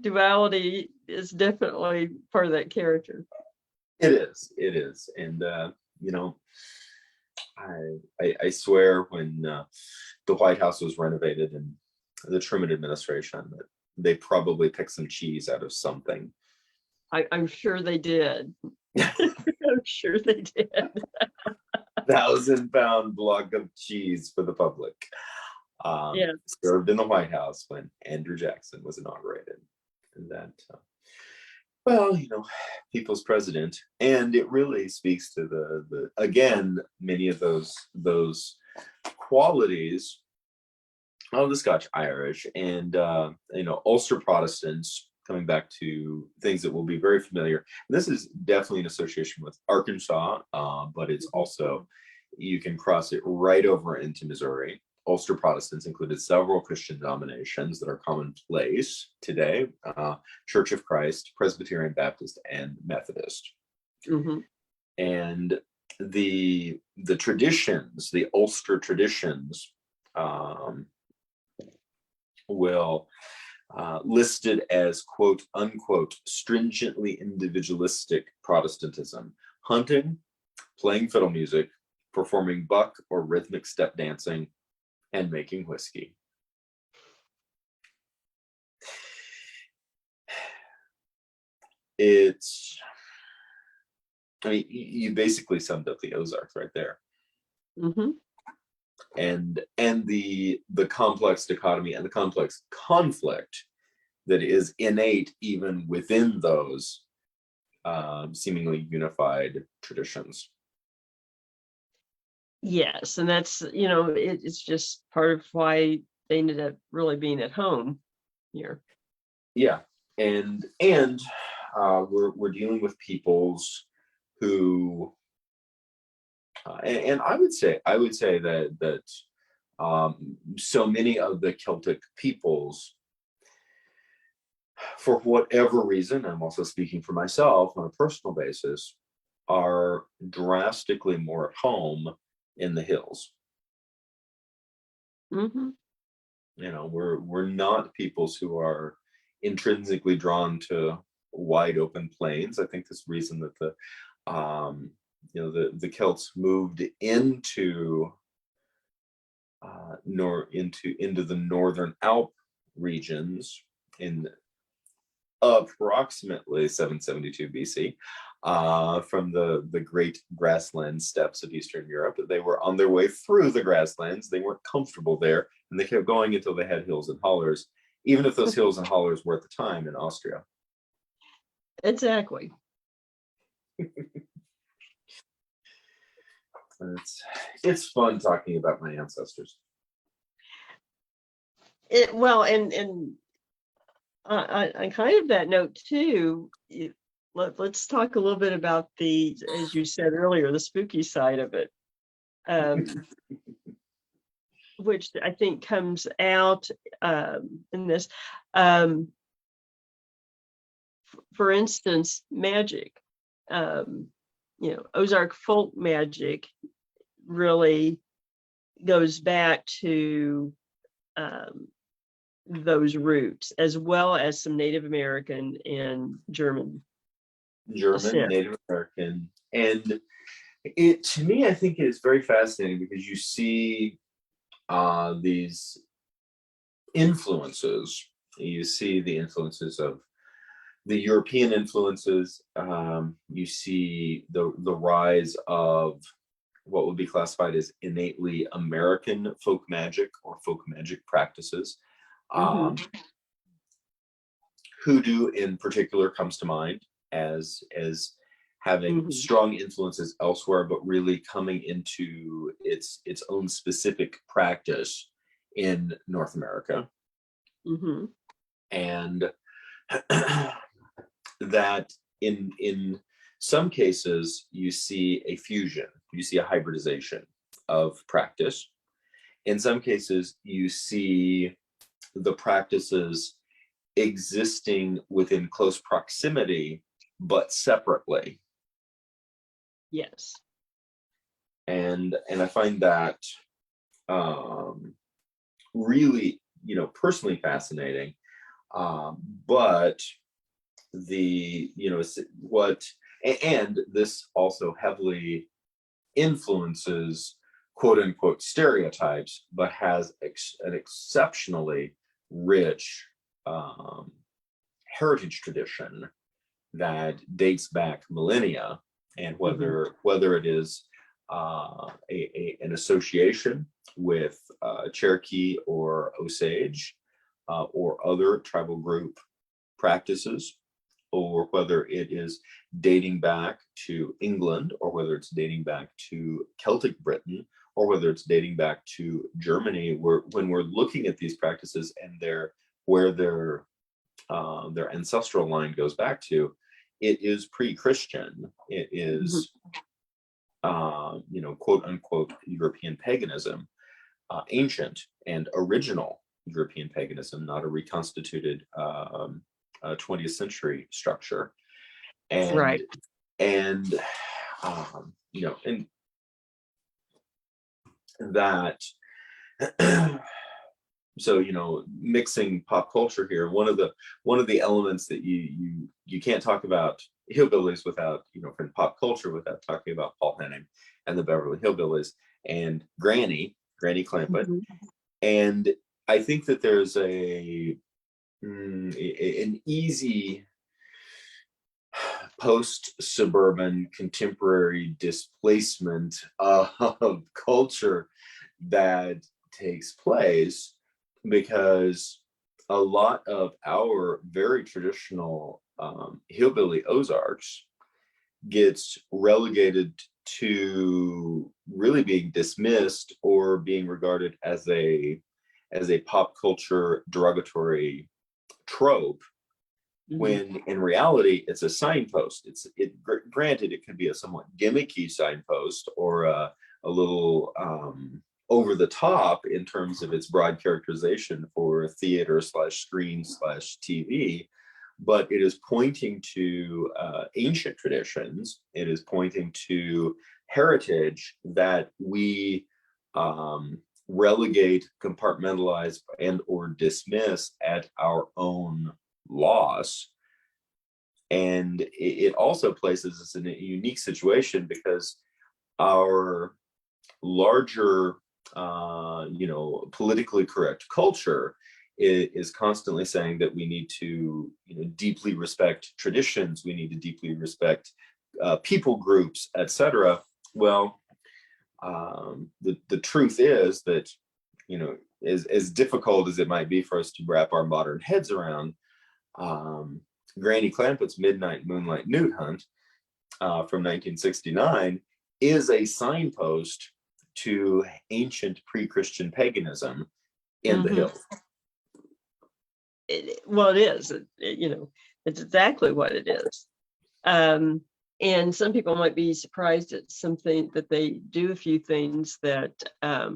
duality is definitely part of that character. It is. And, I swear when the White House was renovated in the Truman administration, that they probably picked some cheese out of something. I'm sure they did. I'm sure they did. 1,000-pound block of cheese for the public. Served in the White House when Andrew Jackson was inaugurated. And that, people's president. And it really speaks to the again, many of those qualities of the Scotch Irish and, Ulster Protestants, coming back to things that will be very familiar. And this is definitely an association with Arkansas, but it's also, you can cross it right over into Missouri. Ulster Protestants included several Christian denominations that are commonplace today: Church of Christ, Presbyterian, Baptist, and Methodist. Mm-hmm. And the traditions, the Ulster traditions, will listed as quote unquote stringently individualistic Protestantism: hunting, playing fiddle music, performing buck or rhythmic step dancing, and making whiskey. You basically summed up the Ozarks right there. Mm-hmm. and the complex dichotomy and the complex conflict that is innate even within those seemingly unified traditions. Yes, and that's, it's just part of why they ended up really being at home here. Yeah, and we're dealing with peoples who, and I would say that so many of the Celtic peoples, for whatever reason, I'm also speaking for myself on a personal basis, are drastically more at home in the hills. Mm-hmm. We're not peoples who are intrinsically drawn to wide open plains. I think this reason that the Celts moved into into the northern Alp regions in approximately 772 BC, from the great grassland steppes of Eastern Europe. They were on their way through the grasslands. They weren't comfortable there, and they kept going until they had hills and hollers, even if those hills and hollers were at the time in Austria. Exactly. It's fun talking about my ancestors. And on kind of that note too, let's talk a little bit about as you said earlier, the spooky side of it, which I think comes out in this. For instance, magic. Ozark folk magic really goes back to those roots, as well as some Native American and German Native American. And it, to me, I think it is very fascinating because you see these influences. You see the influences of the European influences. You see the rise of what would be classified as innately American folk magic or folk magic practices. Hoodoo in particular comes to mind as having strong influences elsewhere, but really coming into its own specific practice in North America. And that in some cases you see a fusion, you see a hybridization of practice. In some cases you see the practices existing within close proximity but separately. Yes. And I find that really, personally fascinating. But and this also heavily influences quote unquote stereotypes, but has an exceptionally rich heritage tradition that dates back millennia. And whether it is an association with Cherokee or Osage or other tribal group practices, or whether it is dating back to England, or whether it's dating back to Celtic Britain, or whether it's dating back to Germany, when we're looking at these practices and where their ancestral line goes back to, it is pre-Christian. It is quote unquote European paganism, ancient and original European paganism, not a reconstituted 20th century structure. And right. And that so mixing pop culture here, one of the elements that you can't talk about hillbillies without, from pop culture, without talking about Paul Henning and the Beverly Hillbillies and Granny Clampett. And I think that there's an easy post-suburban contemporary displacement of culture that takes place because a lot of our very traditional hillbilly Ozarks gets relegated to really being dismissed or being regarded as a pop culture derogatory trope, when in reality it's a signpost. Granted, it could be a somewhat gimmicky signpost or a little over the top in terms of its broad characterization for theater slash screen slash TV, but it is pointing to ancient traditions. It is pointing to heritage that we relegate, compartmentalize, and or dismiss at our own loss. And it also places us in a unique situation because our larger politically correct culture is constantly saying that we need to deeply respect traditions, we need to deeply respect people groups, etc. Well, the truth is that as difficult as it might be for us to wrap our modern heads around, Granny Clampett's Midnight Moonlight Newt Hunt from 1969 is a signpost to ancient pre-Christian paganism in the hills. It is. It's exactly what it is. And some people might be surprised at something that they do a few things that are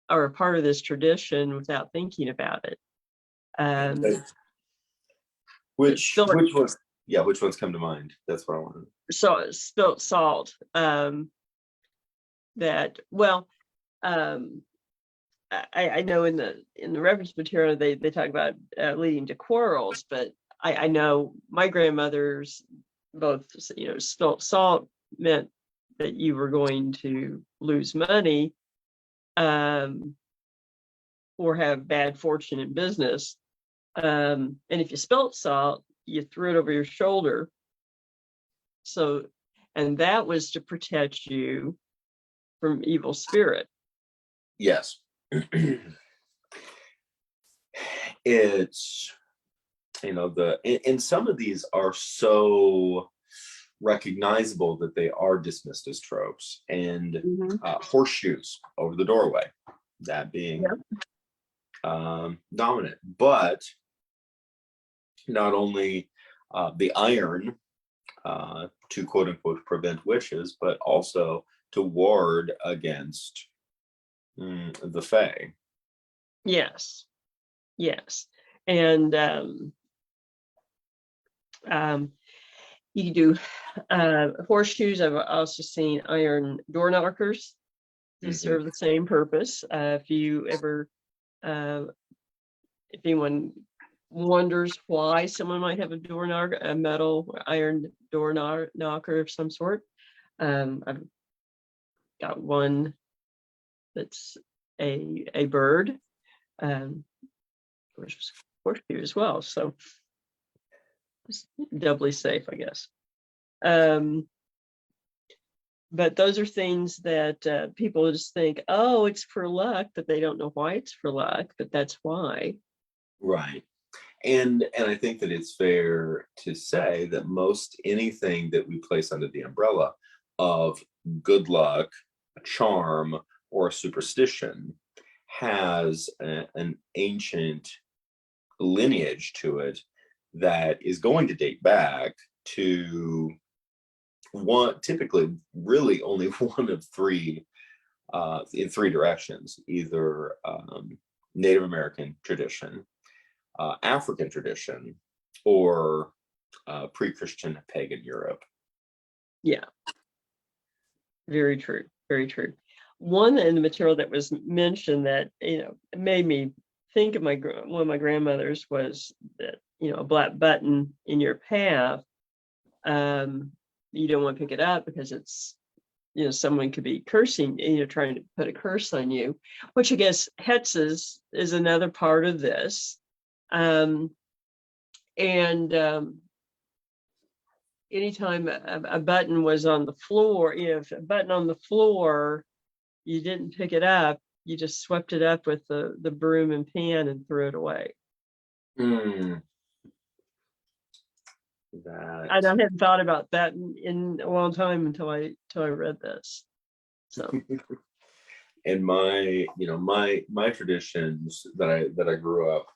a part of this tradition without thinking about it. Which ones come to mind? That's what I wanted. So spilt salt. I know in the reference material they talk about leading to quarrels, but I know my grandmother's both spilt salt meant that you were going to lose money or have bad fortune in business. And if you spilt salt, you threw it over your shoulder. And that was to protect you from evil spirit. Yes. It's, and some of these are so recognizable that they are dismissed as tropes. And horseshoes over the doorway, that being dominant. But not only the iron to quote unquote prevent witches, but also to ward against the fae. Yes. And you can do horseshoes. I've also seen iron door knockers to serve the same purpose. If you ever, if anyone wonders why someone might have a metal iron door knocker of some sort, I've got one that's a bird, which is horseshoe as well. So it's doubly safe, I guess. But those are things that people just think, oh, it's for luck, but they don't know why it's for luck, but that's why. Right. And I think that it's fair to say that most anything that we place under the umbrella of good luck, a charm, or a superstition has an ancient lineage to it that is going to date back to typically really only one of three, in three directions, either Native American tradition, African tradition, or pre-Christian pagan Europe. Yeah, very true, very true. One in the material that was mentioned that made me think of one of my grandmothers was that a black button in your path, you don't want to pick it up because it's someone could be cursing, trying to put a curse on you, which I guess hexes is another part of this. Anytime a button was on the floor, if a button on the floor, you didn't pick it up, you just swept it up with the broom and pan and threw it away. Mm, And I hadn't thought about that in a long time until I read this. So and my traditions that I grew up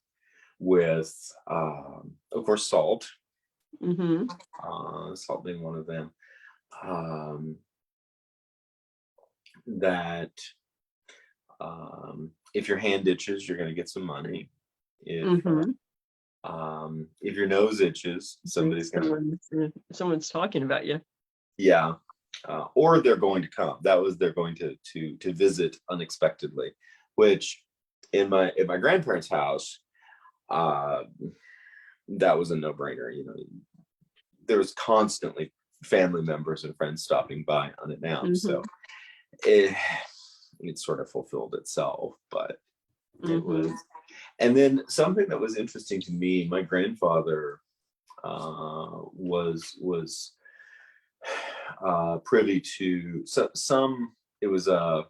with, of course, salt. Salt being one of them. That if your hand itches, you're going to get some money. If your nose itches, someone's talking about you. Yeah. Or they're going to come. They're going to visit unexpectedly, which in my grandparents' house, that was a no-brainer. There was constantly family members and friends stopping by unannounced. So it sort of fulfilled itself, but it was. And then something that was interesting to me, my grandfather was privy to some. It was a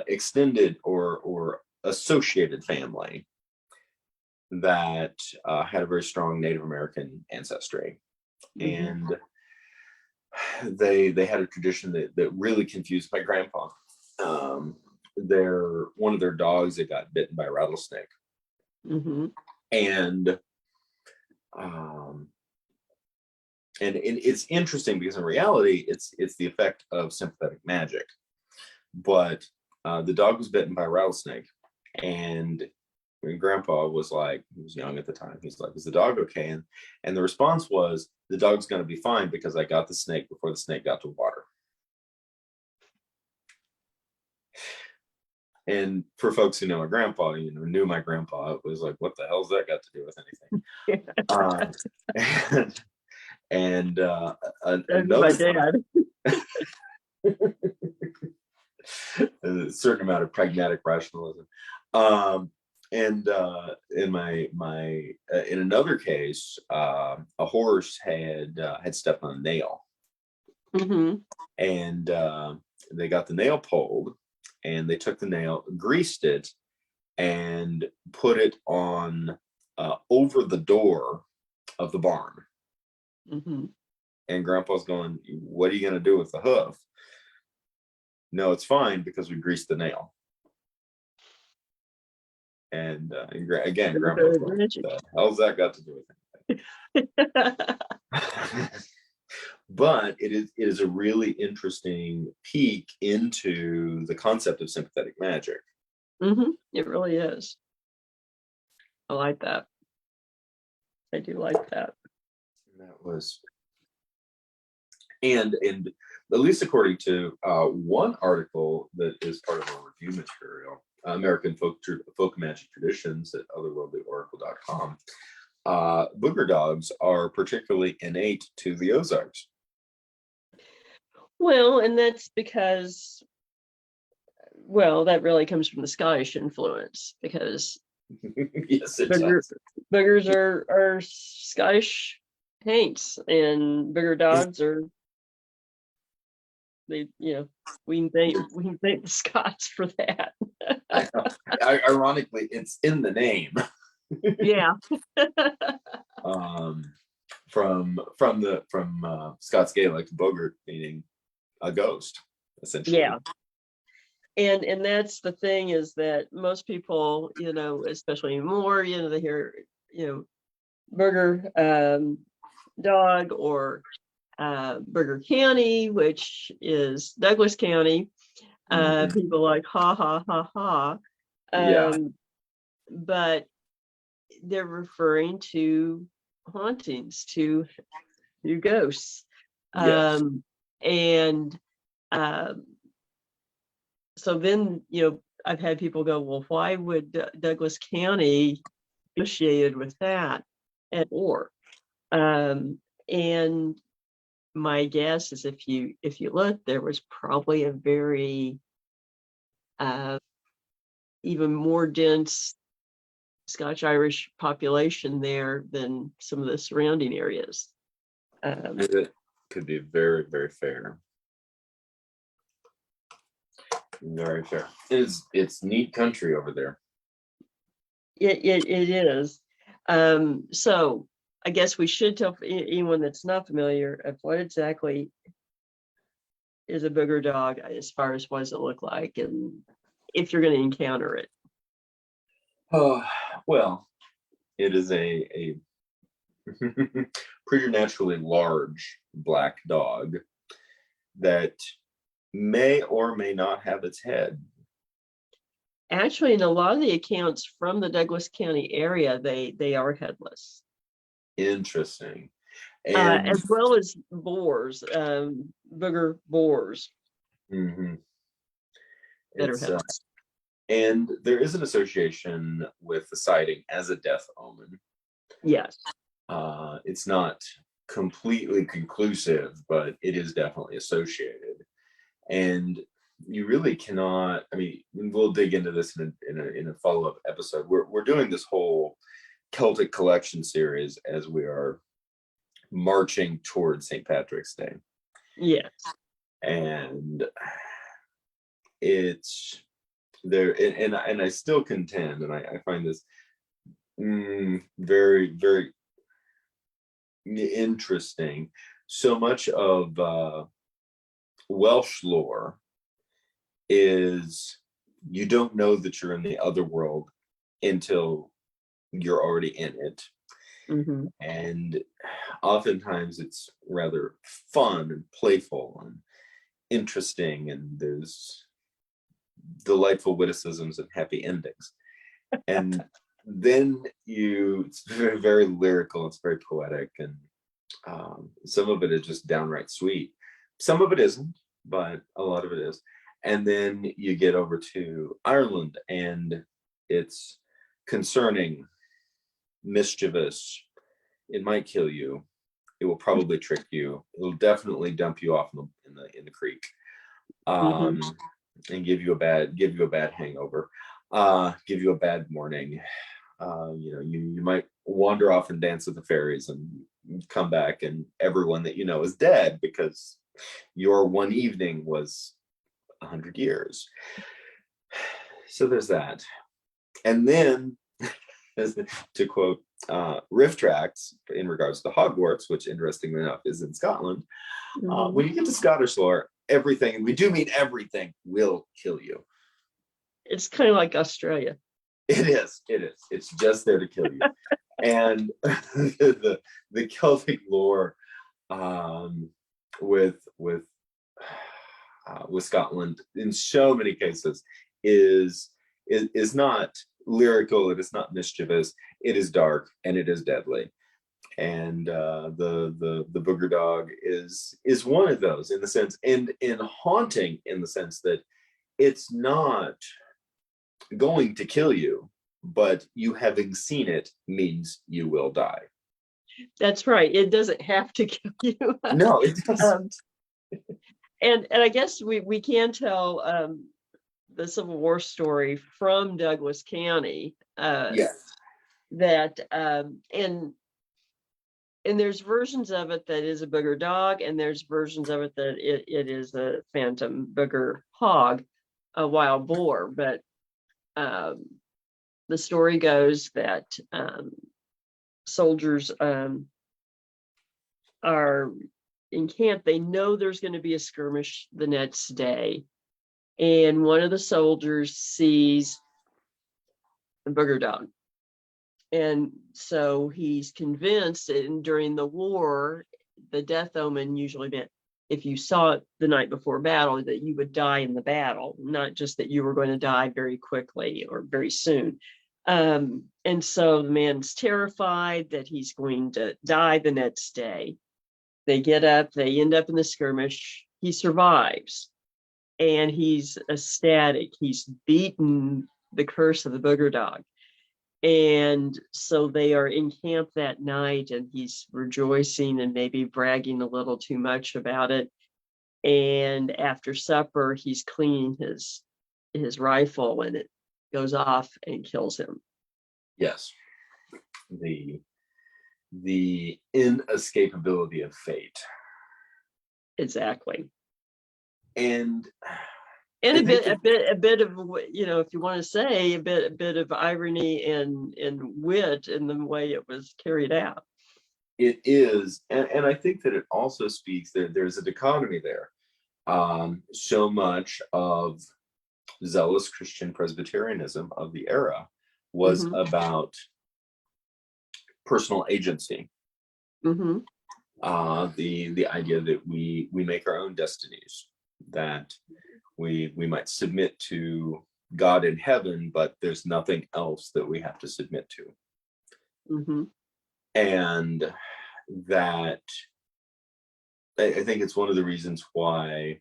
extended or associated family that had a very strong Native American ancestry, and they had a tradition that really confused my grandpa. One of their dogs that got bitten by a rattlesnake, and it's interesting because in reality it's the effect of sympathetic magic. But the dog was bitten by a rattlesnake, and grandpa was like, he was young at the time, he's like, is the dog okay? And the response was, the dog's going to be fine because I got the snake before the snake got to water. And for folks who know my grandpa, knew my grandpa, it was like, what the hell's that got to do with anything? My dad. A certain amount of pragmatic rationalism. In another case, a horse had stepped on a nail, and they got the nail pulled, and they took the nail, greased it, and put it on over the door of the barn. And Grandpa's going, what are you going to do with the hoof? No, it's fine because we greased the nail. And again, Grandpa's going, what the hell's that got to do with anything? But it is a really interesting peek into the concept of sympathetic magic. It really is. I like that. I do like that. That was, and at least according to one article that is part of our review material, American folk magic traditions at otherworldlyoracle.com, booger dogs are particularly innate to the Ozarks. Well, and that's because, that really comes from the Scottish influence, because yes, it does. Boogers are Scottish paints, and booger dogs are, we can thank the Scots for that. Ironically, it's in the name. Yeah. From Scots Gaelic, boggart meaning a ghost, essentially. Yeah. And that's the thing, is that most people, especially more, they hear, Burger dog or Burger County, which is Douglas County. People like ha ha ha ha. But they're referring to hauntings, to ghosts. Yes. So then, I've had people go, well, why would Douglas County be associated with that? And my guess is, if you look, there was probably a very even more dense Scotch-Irish population there than some of the surrounding areas. It could be very, very fair. Very fair. It's neat country over there. It is. So I guess we should tell anyone that's not familiar of what exactly is a booger dog as far as what does it look like and if you're going to encounter it. Oh, well, it is a preternaturally large black dog that may or may not have its head. Actually, in a lot of the accounts from the Douglas County area, they are headless. Interesting. And As well as boars, booger boars mm-hmm. that are headless. And there is an association with the sighting as a death omen. Yes. It's not completely conclusive, but it is definitely associated. And you really cannot, I mean, we'll dig into this in a follow-up episode. We're doing this whole Celtic collection series as we are marching towards St. Patrick's Day. Yes. And it's there, and I still contend, and I find this very, very interesting. So much of Welsh lore is you don't know that you're in the other world until you're already in it. Mm-hmm. And oftentimes it's rather fun and playful and interesting, and there's delightful witticisms and happy endings. And then it's very, very lyrical, it's very poetic, and some of it is just downright sweet. Some of it isn't, but a lot of it is. And then you get over to Ireland, and it's concerning, mischievous. It might kill you. It will probably trick you. It'll definitely dump you off in the creek, and give you a bad hangover, give you a bad morning. You might wander off and dance with the fairies and come back, and everyone that you know is dead because your one evening was 100 years. So there's that. And then, to quote Riff Tracks in regards to Hogwarts, which interestingly enough is in Scotland, when you get to Scottish lore, everything, we do mean everything, will kill you. It's kind of like Australia. It is. It's just there to kill you. And the Celtic lore with Scotland in so many cases is not lyrical. It is not mischievous. It is dark and it is deadly. And the booger dog is one of those in the sense, and in haunting in the sense that it's not going to kill you, but you having seen it means you will die. That's right. It doesn't have to kill you. No, it doesn't. And I guess we can tell the Civil War story from Douglas County. Yes. That and there's versions of it that is a booger dog, and there's versions of it that it is a phantom booger hog, a wild boar. But the story goes that soldiers are in camp. They know there's going to be a skirmish the next day, and one of the soldiers sees a booger dog. And so he's convinced, and during the war, the death omen usually meant if you saw it the night before battle, that you would die in the battle, not just that you were going to die very quickly or very soon. And so the man's terrified that he's going to die the next day. They get up, they end up in the skirmish. He survives, and he's ecstatic. He's beaten the curse of the booger dog. And so they are in camp that night, and he's rejoicing and maybe bragging a little too much about it. And after supper, he's cleaning his rifle, and it goes off and kills him. Yes. The inescapability of fate. Exactly. And And a bit of, if you want to say a bit of irony and wit in the way it was carried out. It is, and I think that it also speaks that there's a dichotomy there. So much of zealous Christian Presbyterianism of the era was about personal agency. The idea that we make our own destinies, that we might submit to God in heaven, but there's nothing else that we have to submit to. And that, I think it's one of the reasons why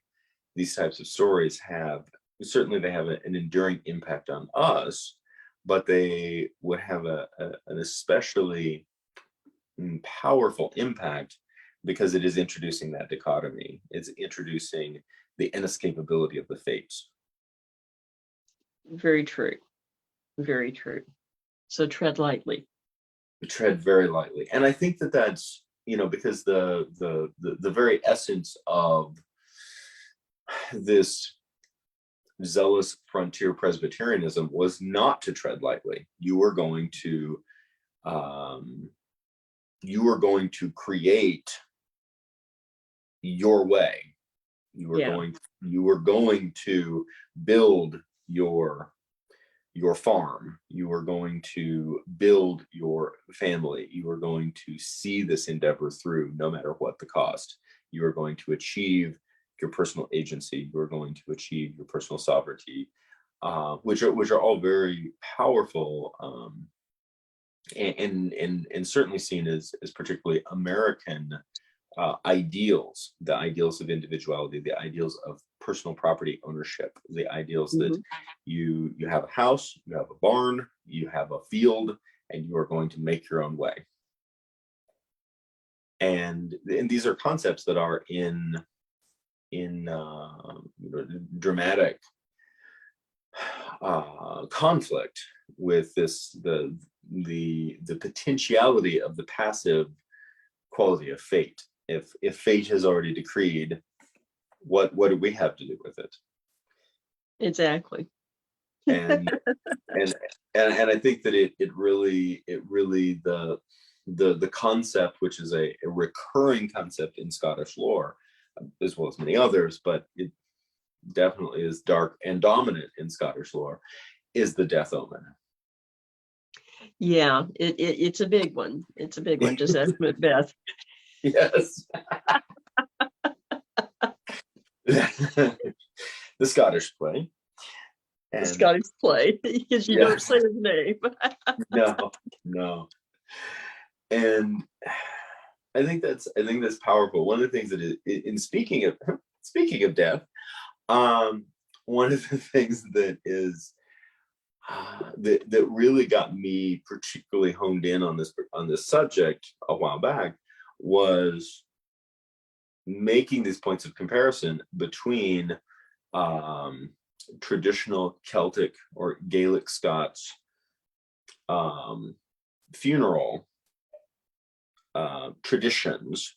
these types of stories have an enduring impact on us, but they would have an especially powerful impact because it is introducing that dichotomy. It's introducing the inescapability of the fates. Very true. Very true. So tread lightly. Tread very lightly. And I think that that's, because the very essence of this zealous frontier Presbyterianism was not to tread lightly. You were going to create your way. You were going to build your farm. You were going to build your family. You were going to see this endeavor through no matter what the cost. You are going to achieve your personal agency. You are going to achieve your personal sovereignty, which are all very powerful, and certainly seen as particularly American ideals, the ideals of individuality, the ideals of personal property ownership, the ideals that you have a house, you have a barn, you have a field, and you are going to make your own way. And these are concepts that are in dramatic conflict with the potentiality of the passive quality of fate. If fate has already decreed, what do we have to do with it? Exactly. and I think that it really the concept, which is a recurring concept in Scottish lore, as well as many others, but it definitely is dark and dominant in Scottish lore, is the death omen. Yeah, it's a big one. It's a big one, just as Macbeth. Yes. The Scottish play. The Scottish play, because you don't say his name. No. And I think that's powerful. One of the things that in speaking of death, one of the things that is that really got me particularly honed in on this subject a while back was making these points of comparison between traditional Celtic or Gaelic Scots funeral traditions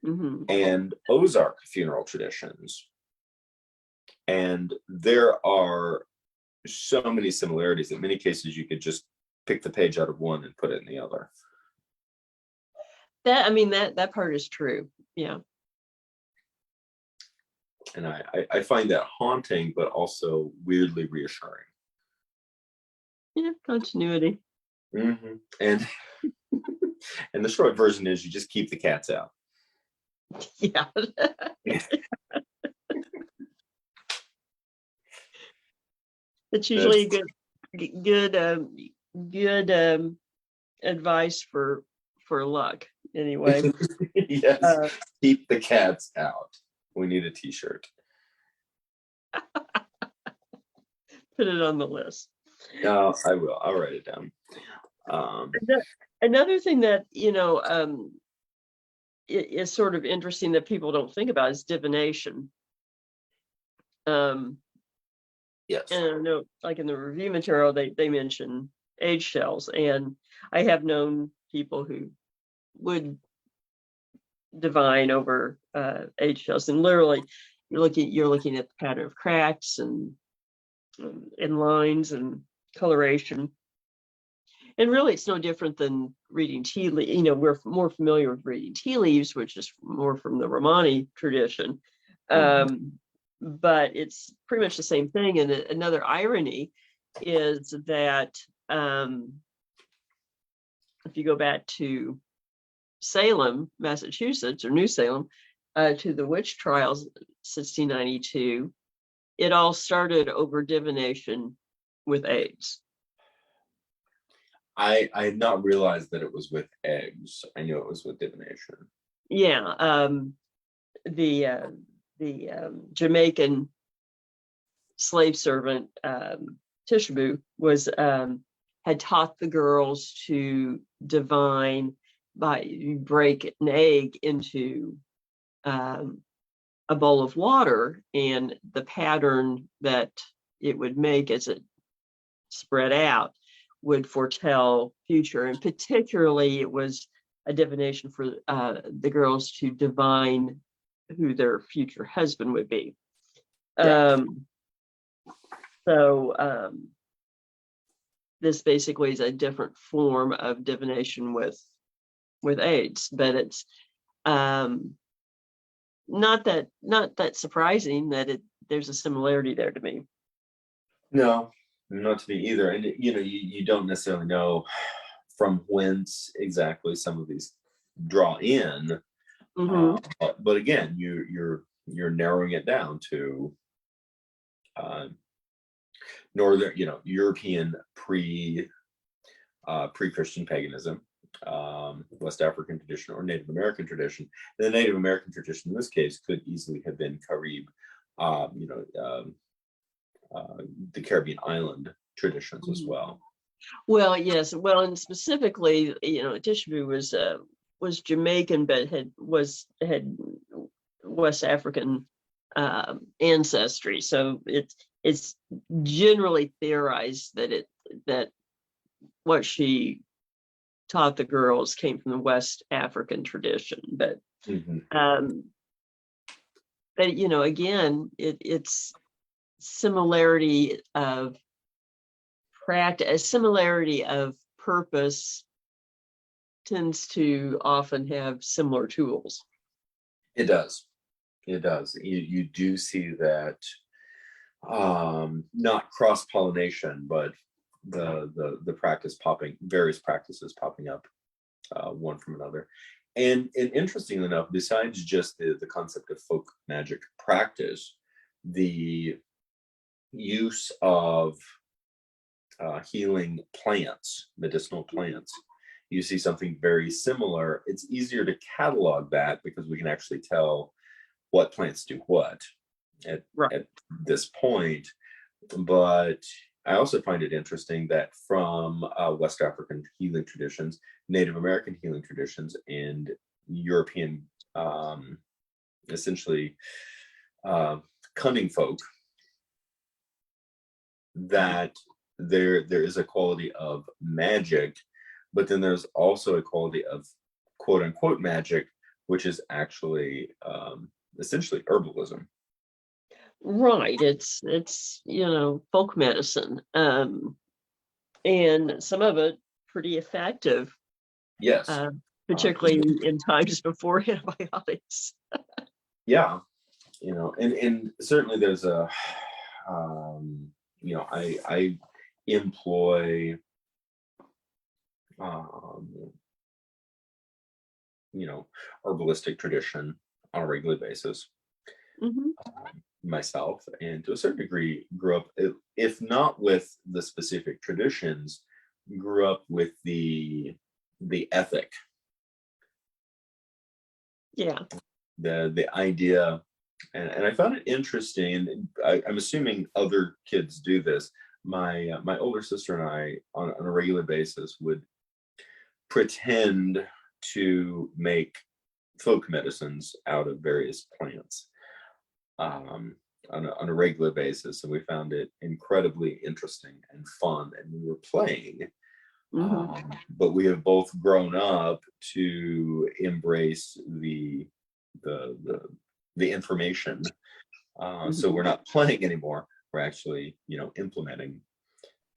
and Ozark funeral traditions. And there are so many similarities. In many cases, you could just pick the page out of one and put it in the other. That part is true. Yeah. And I find that haunting, but also weirdly reassuring. Yeah, continuity. And and the short version is you just keep the cats out. Yeah. It's usually good advice for luck. Anyway. Yes. Keep the cats out. We need a t-shirt. Put it on the list. I will. I'll write it down. Another thing that is sort of interesting that people don't think about is divination. Yes. And I know, like in the review material, they mention age shells, and I have known people who would divine over age shells, and literally you're looking at the pattern of cracks and lines and coloration. And really, it's no different than reading tea leaves. We're more familiar with reading tea leaves, which is more from the Romani tradition. But it's pretty much the same thing. And another irony is that if you go back to Salem, Massachusetts, or New Salem, to the witch trials, 1692, it all started over divination with eggs. I had not realized that it was with eggs. I knew it was with divination. Yeah, the Jamaican slave servant Tishabu was had taught the girls to divine by you break an egg into a bowl of water, and the pattern that it would make as it spread out would foretell future. And particularly, it was a divination for the girls to divine who their future husband would be. Yeah. This basically is a different form of divination with eggs, but it's not that surprising that there's a similarity there to me. No, not to me either. And you don't necessarily know from whence exactly some of these draw in. But again, you're narrowing it down to northern, European pre-Christian paganism, West African tradition, or Native American tradition. And the Native American tradition in this case could easily have been Carib, the Caribbean island traditions as well. Well, yes. Well, and specifically, Tishabu was Jamaican, but had West African ancestry. So it's generally theorized that what she taught the girls came from the West African tradition. But again, it's similarity of practice, similarity of purpose tends to often have similar tools. It does. You do see that, not cross-pollination, but the various practices popping up one from another. And interestingly enough, besides just the concept of folk magic practice, the use of healing plants, medicinal plants, you see something very similar. It's easier to catalog that because we can actually tell what plants do what at this point. But I also find it interesting that from West African healing traditions, Native American healing traditions, and European, essentially cunning folk, that there is a quality of magic, but then there's also a quality of quote unquote magic, which is actually essentially herbalism. Right. It's folk medicine, and some of it pretty effective. Yes. Particularly in times before antibiotics. Yeah, and certainly there's a I employ herbalistic tradition on a regular basis myself, and to a certain degree grew up, if not with the specific traditions, grew up with the ethic, the idea. And I found it interesting, and I'm assuming other kids do this. My older sister and I, on a regular basis, would pretend to make folk medicines out of various plants on a regular basis, and we found it incredibly interesting and fun, and we were playing. But we have both grown up to embrace the information So we're not playing anymore. We're actually, implementing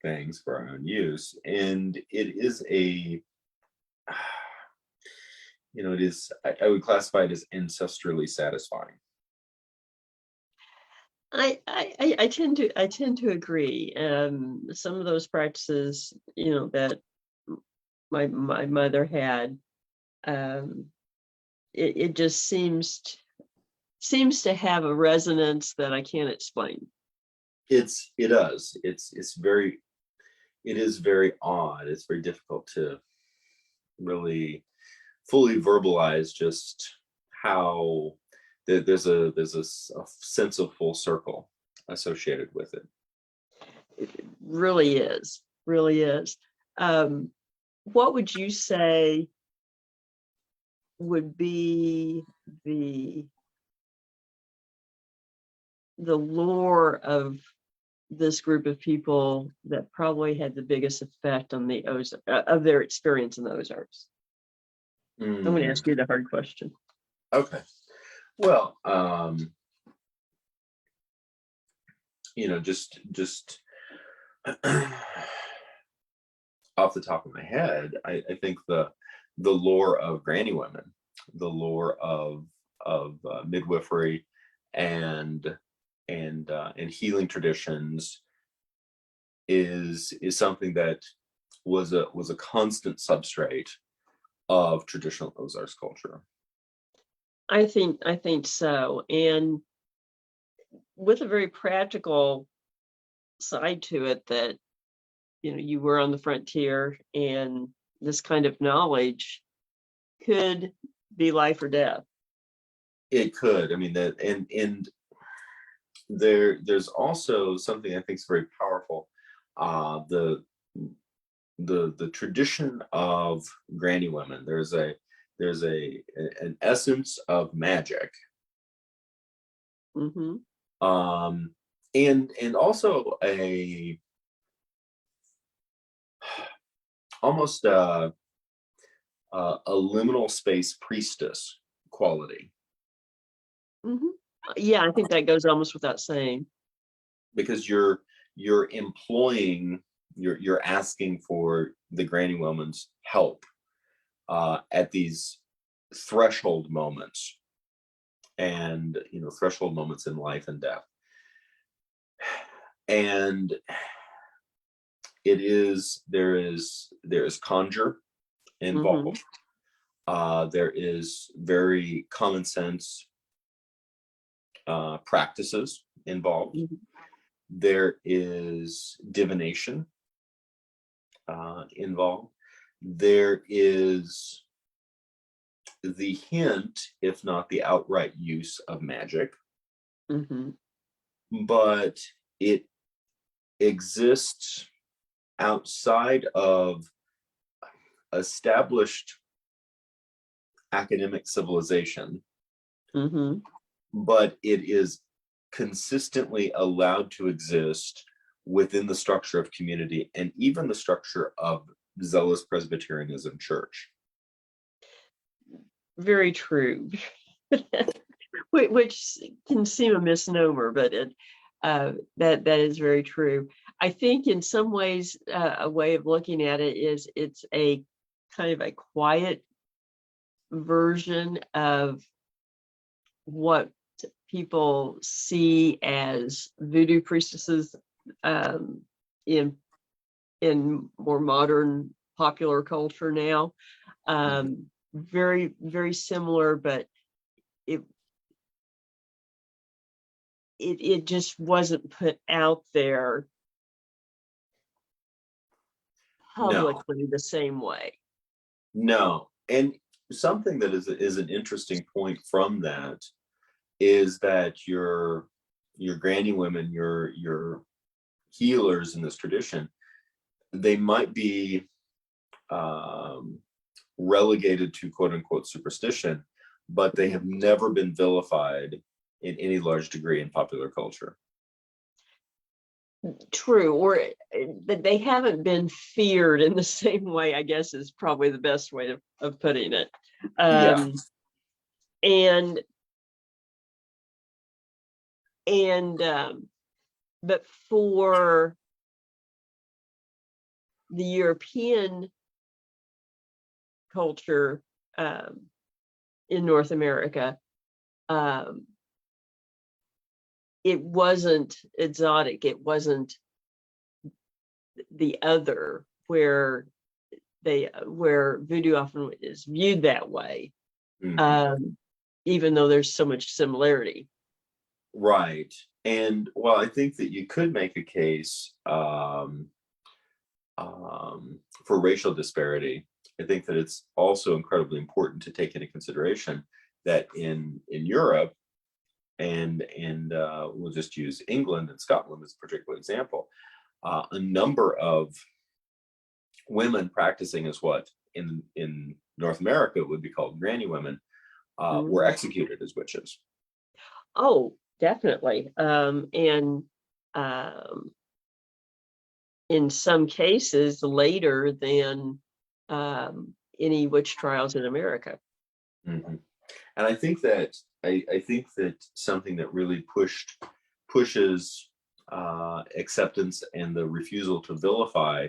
things for our own use. And it is I would classify it as ancestrally satisfying. I tend to agree. Some of those practices, that my mother had, it just seems to have a resonance that I can't explain. It does. It is very odd. It's very difficult to really fully verbalize just how there's a sense of full circle associated with it. It really is, really is. What would you say would be the lore of this group of people that probably had the biggest effect on the Ozarks, of their experience in the Ozarks? I'm going to ask you the hard question. Okay. Well, just off the top of my head, I think the lore of granny women, the lore of midwifery and healing traditions is something that was a constant substrate of traditional Ozarks culture. I think so, and with a very practical side to it, that you were on the frontier, and this kind of knowledge could be life or death. It could. I mean, that and there's also something I think is very powerful. The tradition of granny women. There's an essence of magic. Mm-hmm. And also almost a liminal space priestess quality. Mm-hmm. Yeah, I think that goes almost without saying. Because you're employing, you're asking for the granny woman's help at these threshold moments, and threshold moments in life and death. And there is conjure involved. Mm-hmm. There is very common sense practices involved. Mm-hmm. There is divination involved. There is the hint, if not the outright use of magic. Mm-hmm. But it exists outside of established academic civilization. Mm-hmm. But it is consistently allowed to exist within the structure of community and even the structure of zealous Presbyterianism church. Very true. Which can seem a misnomer, but that is very true. I think in some ways, a way of looking at it is it's a kind of a quiet version of what people see as voodoo priestesses in more modern popular culture now. Very, very similar, but it just wasn't put out there publicly the same way. No. And something that is an interesting point from that is that your granny women, your healers in this tradition, they might be relegated to quote unquote superstition, but they have never been vilified in any large degree in popular culture. True, or that they haven't been feared in the same way, I guess, is probably the best way of putting it. And And but for the European culture in North America, it wasn't exotic. It wasn't the other, where voodoo often is viewed that way, even though there's so much similarity. Right. And well, I think that you could make a case for racial disparity. I think that it's also incredibly important to take into consideration that in Europe, and we'll just use England and Scotland as a particular example, a number of women practicing as what in North America would be called granny women were executed as witches. Oh, definitely. And in some cases later than any witch trials in America. And I think that something that really pushes acceptance and the refusal to vilify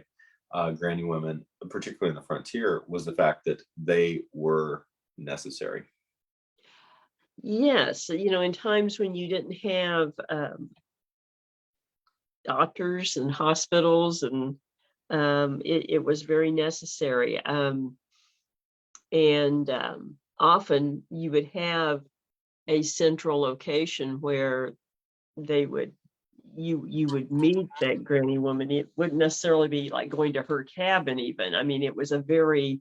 granny women, particularly in the frontier, was the fact that they were necessary. Yes, in times when you didn't have doctors and hospitals, and it was very necessary. And often you would have a central location where you would meet that granny woman. It wouldn't necessarily be like going to her cabin even. I mean, it was a very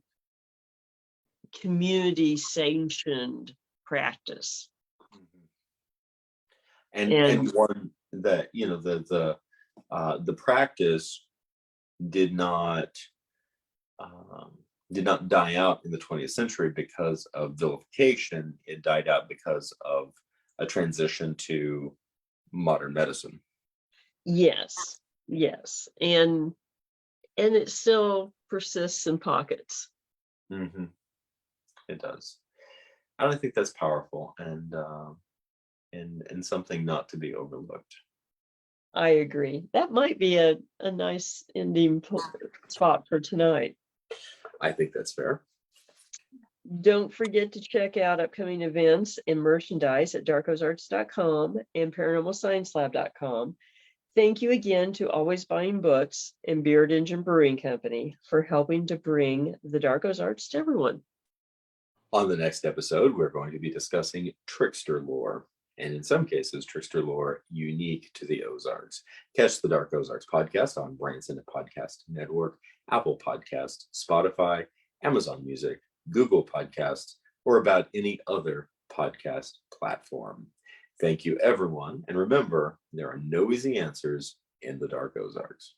community sanctioned practice. And one that, the practice did not die out in the 20th century because of vilification. It died out because of a transition to modern medicine. Yes, and it still persists in pockets. It does, and I think that's powerful and something not to be overlooked. I agree. That might be a nice ending spot for tonight. I think that's fair. Don't forget to check out upcoming events and merchandise at darkozarks.com and paranormalsciencelab.com. Thank you again to Always Buying Books and Beard Engine Brewing Company for helping to bring the Dark Ozarks to everyone. On the next episode, we're going to be discussing trickster lore, and in some cases, trickster lore unique to the Ozarks. Catch the Dark Ozarks podcast on Branson Podcast Network, Apple Podcasts, Spotify, Amazon Music, Google Podcasts, or about any other podcast platform. Thank you, everyone. And remember, there are no easy answers in the Dark Ozarks.